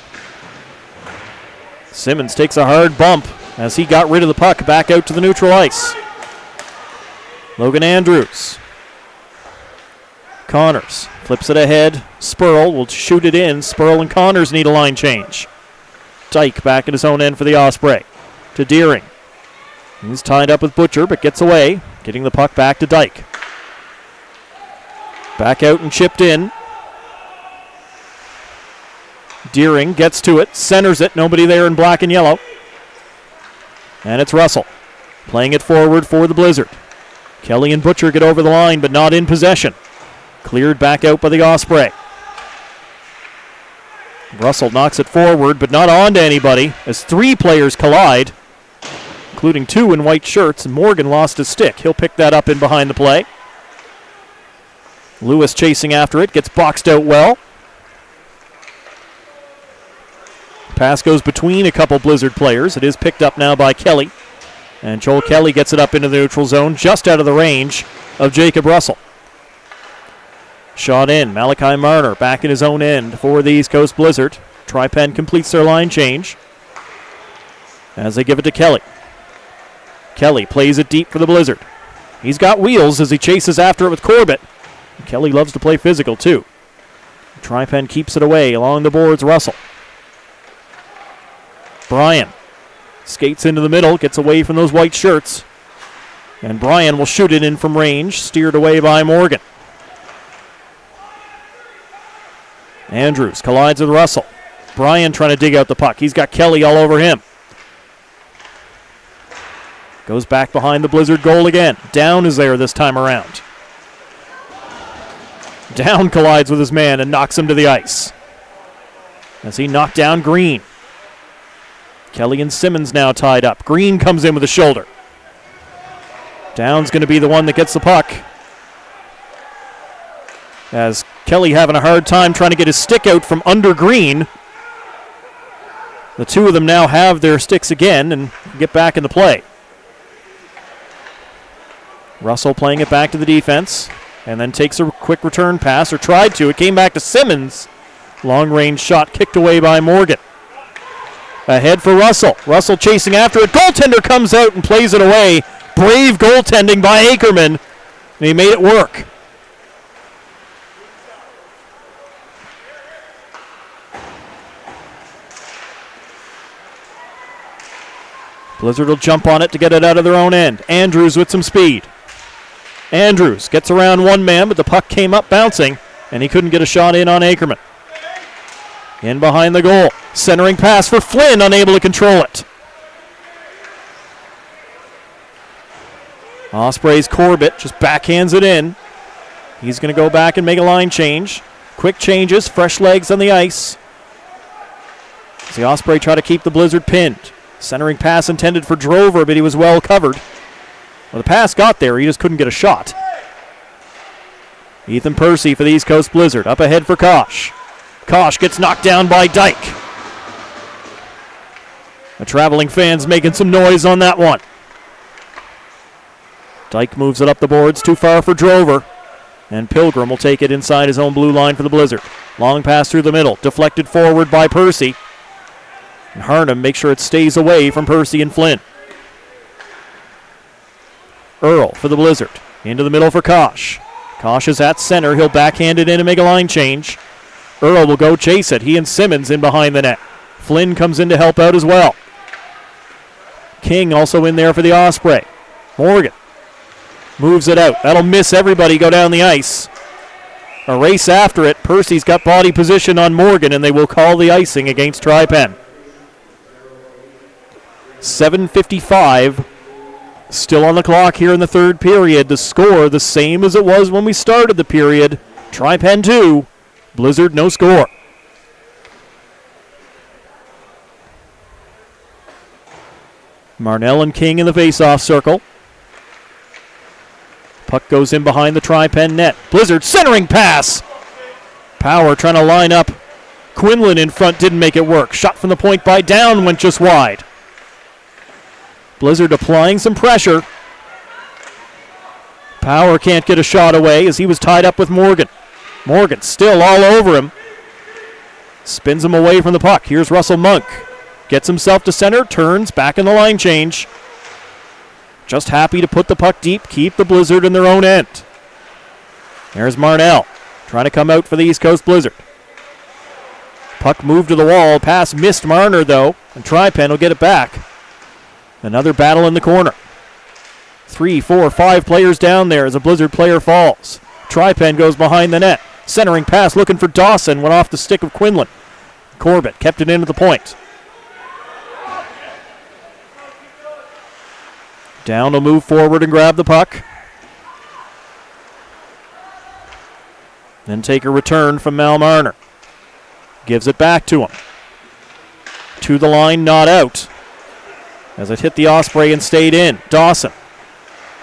Simmons takes a hard bump as he got rid of the puck back out to the neutral ice. Logan Andrews. Connors flips it ahead. Spurl will shoot it in. Spurl and Connors need a line change. Dyke back in his own end for the Osprey. to Deering. He's tied up with Butcher, but gets away, getting the puck back to Dyke. Back out and chipped in. Deering gets to it, centers it, nobody there in black and yellow. And it's Russell, playing it forward for the Blizzard. Kelly and Butcher get over the line, but not in possession. Cleared back out by the Osprey. Russell knocks it forward, but not on to anybody, as three players collide, including two in white shirts, and Morgan lost his stick. He'll pick that up in behind the play. Lewis chasing after it, gets boxed out well. Pass goes between a couple Blizzard players. It is picked up now by Kelly. And Joel Kelly gets it up into the neutral zone, just out of the range of Jacob Russell. Shot in. Malachi Marner back in his own end for the East Coast Blizzard. Tri-Pen completes their line change as they give it to Kelly. Kelly plays it deep for the Blizzard. He's got wheels as he chases after it with Corbett. Kelly loves to play physical too. Tri-Pen keeps it away along the boards. Russell. Bryan skates into the middle, gets away from those white shirts. And Bryan will shoot it in from range, steered away by Morgan. Andrews collides with Russell. Bryan trying to dig out the puck. He's got Kelly all over him. Goes back behind the Blizzard goal again. Down is there this time around. Down collides with his man and knocks him to the ice. As he knocked down Green. Kelly and Simmons now tied up. Green comes in with a shoulder. Down's going to be the one that gets the puck. As Kelly having a hard time trying to get his stick out from under Green. The two of them now have their sticks again and get back into play. Russell playing it back to the defense and then takes a quick return pass, or tried to. It came back to Simmons. Long range shot kicked away by Morgan. Ahead for Russell. Russell chasing after it. Goaltender comes out and plays it away. Brave goaltending by Ackerman. And he made it work. Blizzard will jump on it to get it out of their own end. Andrews with some speed. Andrews gets around one man, but the puck came up bouncing, and he couldn't get a shot in on Ackerman. In behind the goal. Centering pass for Flynn, unable to control it. Osprey's Corbett just backhands it in. He's going to go back and make a line change. Quick changes, fresh legs on the ice. As the Osprey try to keep the Blizzard pinned. Centering pass intended for Drover, but he was well covered. Well, the pass got there, he just couldn't get a shot. Ethan Percy for the East Coast Blizzard, up ahead for Kosh. Kosh gets knocked down by Dyke. The traveling fans making some noise on that one. Dyke moves it up the boards, too far for Drover. And Pilgrim will take it inside his own blue line for the Blizzard. Long pass through the middle, deflected forward by Percy. And Harnham makes sure it stays away from Percy and Flynn. Earl for the Blizzard. Into the middle for Kosh. Kosh is at center. He'll backhand it in and make a line change. Earl will go chase it. He and Simmons in behind the net. Flynn comes in to help out as well. King also in there for the Osprey. Morgan moves it out. That'll miss everybody go down the ice. A race after it. Percy's got body position on Morgan, and they will call the icing against Tri-Pen. 7:55 still on the clock here in the third period. The score the same as it was when we started the period. Tri-Pen 2, Blizzard no score. Marnell and King in the face-off circle. Puck goes in behind the Tri-Pen net. Blizzard centering pass. Power trying to line up. Quinlan in front didn't make it work. Shot from the point by Down went just wide. Blizzard applying some pressure. Power can't get a shot away as he was tied up with Morgan. Morgan still all over him. Spins him away from the puck. Here's Russell Monk. Gets himself to center, turns, back in the line change. Just happy to put the puck deep, keep the Blizzard in their own end. There's Marnell, trying to come out for the East Coast Blizzard. Puck moved to the wall, pass missed Marner though, and Tri-Pen will get it back. Another battle in the corner. 3, 4, 5 players down there as a Blizzard player falls. Tri-Pen goes behind the net. Centering pass looking for Dawson. Went off the stick of Quinlan. Corbett kept it into the point. Down will move forward and grab the puck. Then take a return from Mal Marner. Gives it back to him. To the line, not out. As it hit the Osprey and stayed in. Dawson.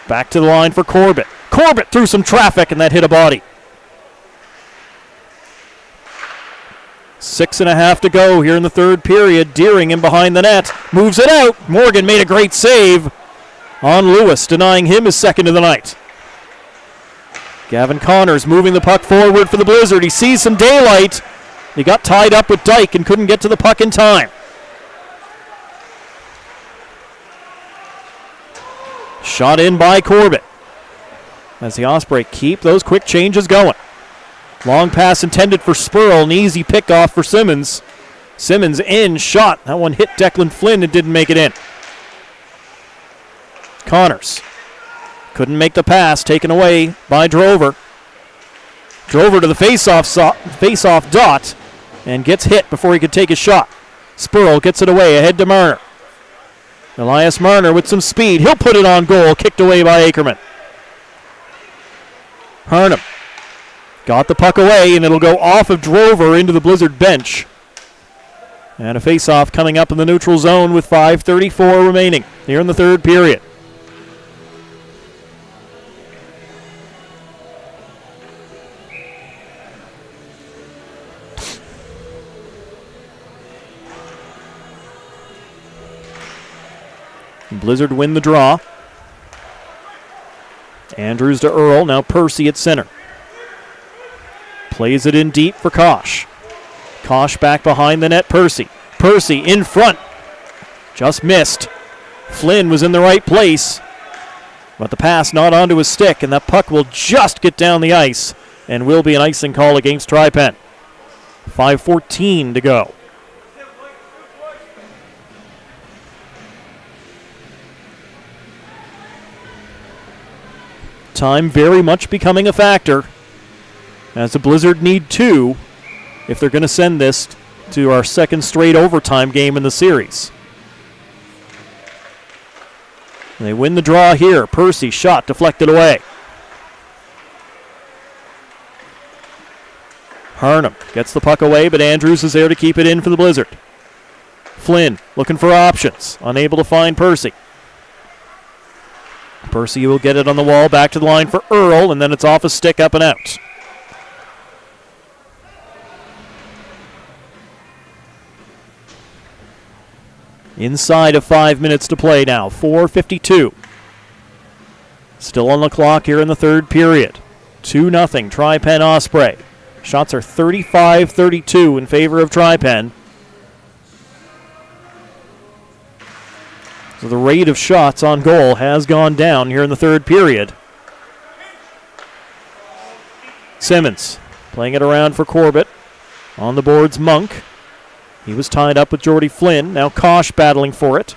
Back to the line for Corbett. Corbett through some traffic, and that hit a body. 6.5 to go here in the third period. Deering in behind the net. Moves it out. Morgan made a great save on Lewis, denying him his second of the night. Gavin Connors moving the puck forward for the Blizzard. He sees some daylight. He got tied up with Dyke and couldn't get to the puck in time. Shot in by Corbett. As the Osprey keep those quick changes going. Long pass intended for Spurl. An easy pickoff for Simmons. Simmons in, shot. That one hit Declan Flynn and didn't make it in. Connors. Couldn't make the pass, taken away by Drover. Drover to the face-off dot and gets hit before he could take his shot. Spurl gets it away, ahead to Marner. Elias Marner with some speed. He'll put it on goal, kicked away by Ackerman. Harnham got the puck away, and it'll go off of Drover into the Blizzard bench. And a face-off coming up in the neutral zone with 5:34 remaining here in the third period. Blizzard win the draw. Andrews to Earl, now Percy at center. Plays it in deep for Kosh. Kosh back behind the net, Percy. Percy in front. Just missed. Flynn was in the right place, but the pass not onto his stick, and that puck will just get down the ice and will be an icing call against Tri-Pen. 5:14 to go. Time very much becoming a factor, as the Blizzard need 2 if they're going to send this to our second straight overtime game in the series. They win the draw here. Percy shot deflected away. Harnham gets the puck away, but Andrews is there to keep it in for the Blizzard. Flynn looking for options, unable to find Percy. Percy will get it on the wall, back to the line for Earl, and then it's off a stick, up and out. Inside of 5 minutes to play now, 4:52. Still on the clock here in the third period. 2-0, Tri-Pen Osprey. Shots are 35-32 in favor of Tri-Pen. So the rate of shots on goal has gone down here in the third period. Simmons playing it around for Corbett. On the boards, Monk. He was tied up with Jordy Flynn. Now Kosh battling for it.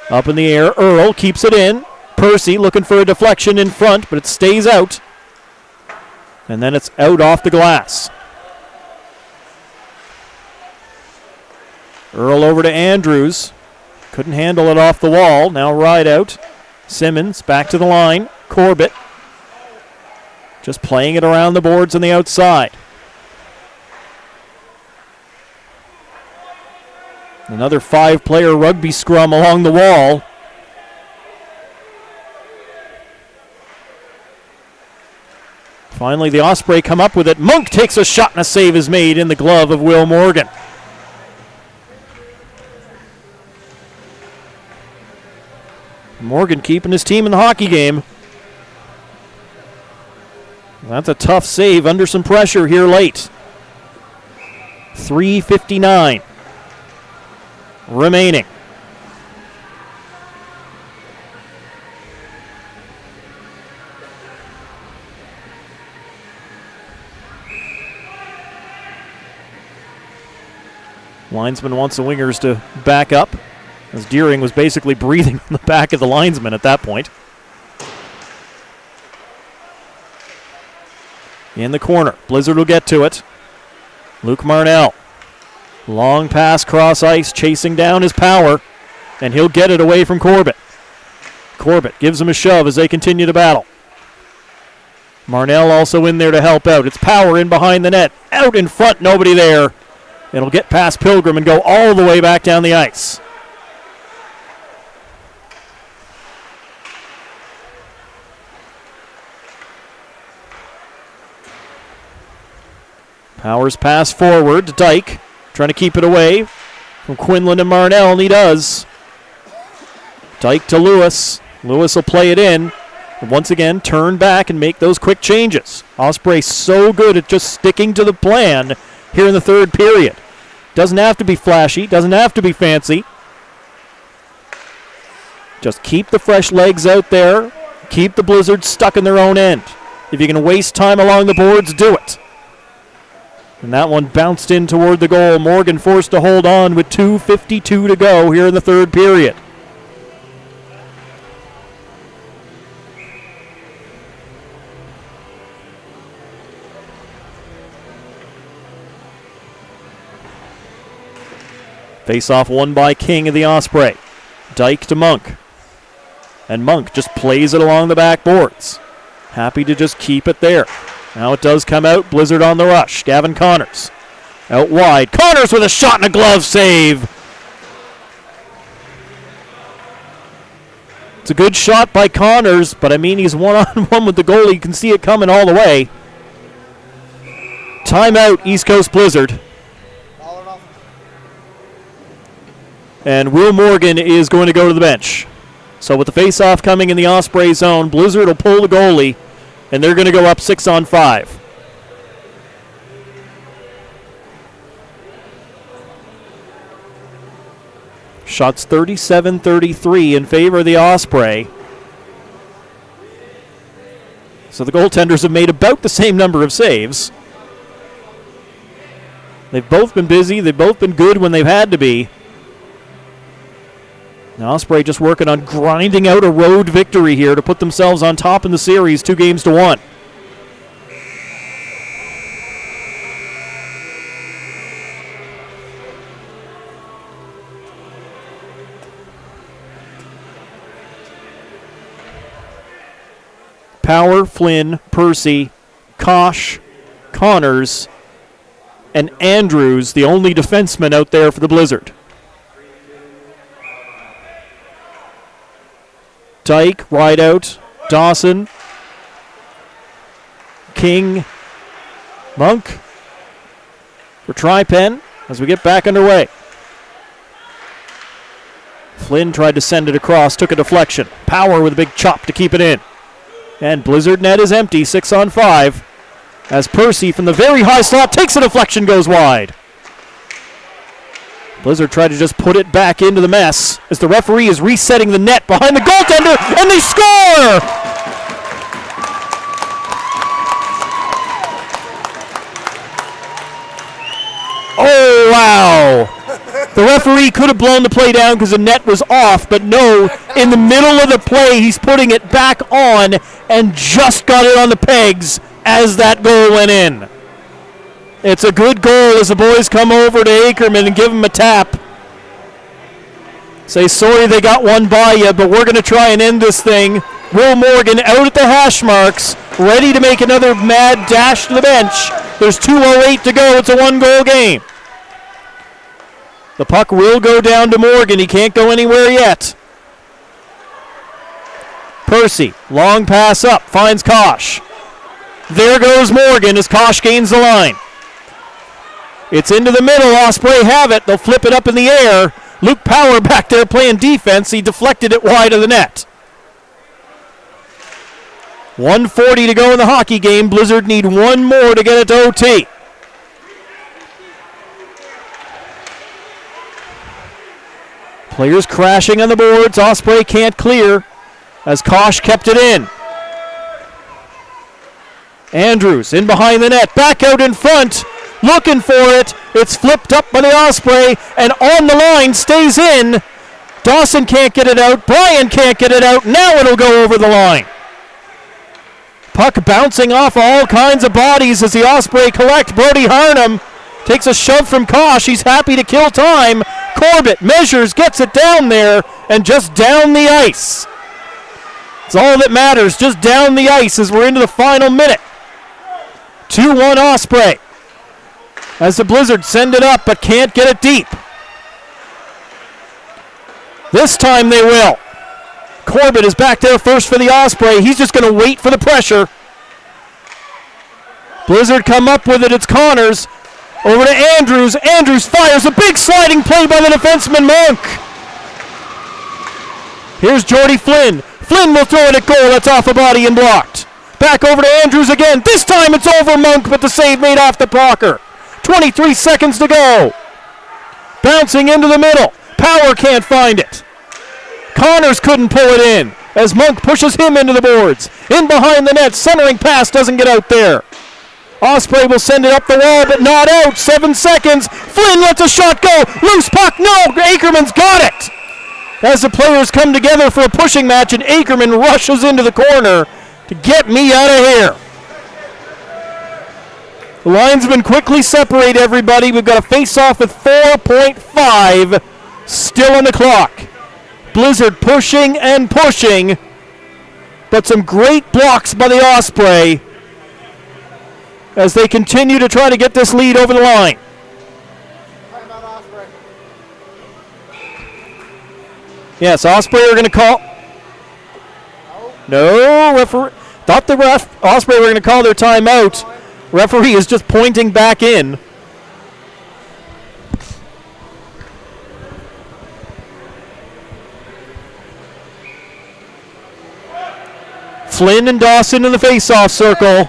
Up in the air, Earl keeps it in. Percy looking for a deflection in front, but it stays out. And then it's out off the glass. Earl over to Andrews. Couldn't handle it off the wall. Now ride out. Simmons back to the line. Corbett just playing it around the boards on the outside. Another 5-player rugby scrum along the wall. Finally, the Osprey come up with it. Monk takes a shot and a save is made in the glove of Will Morgan. Morgan keeping his team in the hockey game. That's a tough save under some pressure here late. 3:59 remaining. Linesman wants the wingers to back up. as Deering was basically breathing on the back of the linesman at that point. In the corner, Blizzard will get to it. Luke Marnell. Long pass cross ice, chasing down his Power, and he'll get it away from Corbett. Corbett gives him a shove as they continue to battle. Marnell also in there to help out. It's Power in behind the net. Out in front, nobody there. It'll get past Pilgrim and go all the way back down the ice. Powers pass forward to Dyke, trying to keep it away from Quinlan and Marnell, and he does. Dyke to Lewis. Lewis will play it in, and once again turn back and make those quick changes. Osprey so good at just sticking to the plan here in the third period. Doesn't have to be flashy, doesn't have to be fancy. Just keep the fresh legs out there, keep the Blizzards stuck in their own end. If you're going to waste time along the boards, do it. And that one bounced in toward the goal. Morgan forced to hold on with 2:52 to go here in the third period. Face-off won by King of the Osprey. Dyke to Monk. And Monk just plays it along the backboards. Happy to just keep it there. Now it does come out. Blizzard on the rush. Gavin Connors. Out wide. Connors with a shot and a glove save. It's a good shot by Connors, but I mean he's one-on-one with the goalie. You can see it coming all the way. Timeout, East Coast Blizzard. And Will Morgan is going to go to the bench. So with the face-off coming in the Osprey zone, Blizzard will pull the goalie, and they're going to go up 6-on-5. Shots 37-33 in favor of the Osprey. So the goaltenders have made about the same number of saves. They've both been busy. They've both been good when they've had to be. Now Osprey just working on grinding out a road victory here to put themselves on top in the series, 2-1. Power, Flynn, Percy, Kosh, Connors, and Andrews, the only defenseman out there for the Blizzard. Dyke, Rideout, Dawson, King, Monk for Tri-Pen as we get back underway. Flynn tried to send it across, took a deflection. Power with a big chop to keep it in. And Blizzard net is empty, 6-on-5, as Percy from the very high slot takes a deflection, goes wide. Blizzard tried to just put it back into the mess as the referee is resetting the net behind the goaltender, and they score! Oh, wow. The referee could have blown the play down because the net was off, but no, in the middle of the play, he's putting it back on and just got it on the pegs as that goal went in. It's a good goal as the boys come over to Ackerman and give him a tap. Say, sorry they got one by you, but we're going to try and end this thing. Will Morgan out at the hash marks, ready to make another mad dash to the bench. There's 2:08 to go. It's a one-goal game. The puck will go down to Morgan. He can't go anywhere yet. Percy, long pass up, finds Kosh. There goes Morgan as Kosh gains the line. It's into the middle. Osprey have it. They'll flip it up in the air. Luke Power back there playing defense. He deflected it wide of the net. 1:40 to go in the hockey game. Blizzard need one more to get it to OT. Players crashing on the boards. Osprey can't clear as Kosh kept it in. Andrews in behind the net. Back out in front. Looking for it. It's flipped up by the Osprey and on the line stays in. Dawson can't get it out. Bryan can't get it out. Now it'll go over the line. Puck bouncing off all kinds of bodies as the Osprey collect. Brody Harnham takes a shove from Kosh. He's happy to kill time. Corbett measures, gets it down there, and just down the ice. It's all that matters, just down the ice as we're into the final minute. 2-1 Osprey. As the Blizzard send it up, but can't get it deep. This time they will. Corbett is back there first for the Osprey. He's just going to wait for the pressure. Blizzard come up with it. It's Connors. Over to Andrews. Andrews fires a big sliding play by the defenseman Monk. Here's Jordy Flynn. Flynn will throw it at goal. That's off a body and blocked. Back over to Andrews again. This time it's over Monk, but the save made off the blocker. 23 seconds to go. Bouncing into the middle. Power can't find it. Connors couldn't pull it in as Monk pushes him into the boards. In behind the net, centering pass doesn't get out there. Osprey will send it up the wall, but not out. 7 seconds. Flynn lets a shot go. Loose puck. No, Ackerman's got it. As the players come together for a pushing match, and Ackerman rushes into the corner to get me out of here. The linesmen quickly separate everybody. We've got a face-off with 4.5 still on the clock. Blizzard pushing and pushing, but some great blocks by the Osprey as they continue to try to get this lead over the line. Yes, Osprey are going to call. No, referee. Thought the Osprey were going to call their timeout. Referee is just pointing back in. Flynn and Dawson in the face-off circle.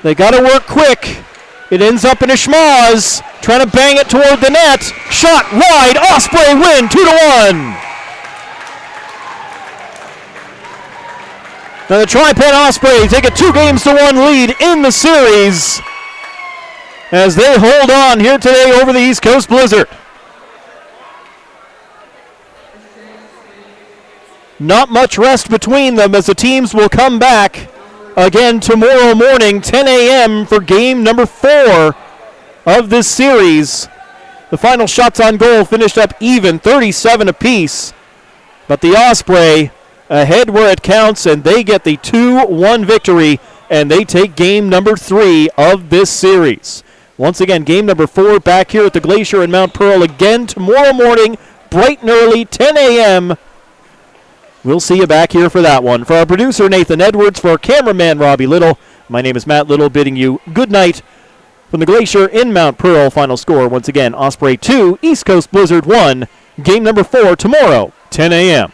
They got to work quick. It ends up in a schmoz. Trying to bang it toward the net. Shot wide. Osprey win 2-1. Now the Tri-Pen Osprey take a 2-1 lead in the series as they hold on here today over the East Coast Blizzard. Not much rest between them as the teams will come back again tomorrow morning, 10 a.m. for game number 4 of this series. The final shots on goal finished up even, 37 apiece. But the Osprey ahead where it counts, and they get the 2-1 victory, and they take game number 3 of this series. Once again, game number 4 back here at the Glacier in Mount Pearl again tomorrow morning, bright and early, 10 a.m. We'll see you back here for that one. For our producer, Nathan Edwards, for our cameraman, Robbie Little, my name is Matt Little, bidding you good night from the Glacier in Mount Pearl. Final score, once again, Osprey 2, East Coast Blizzard 1. Game number 4 tomorrow, 10 a.m.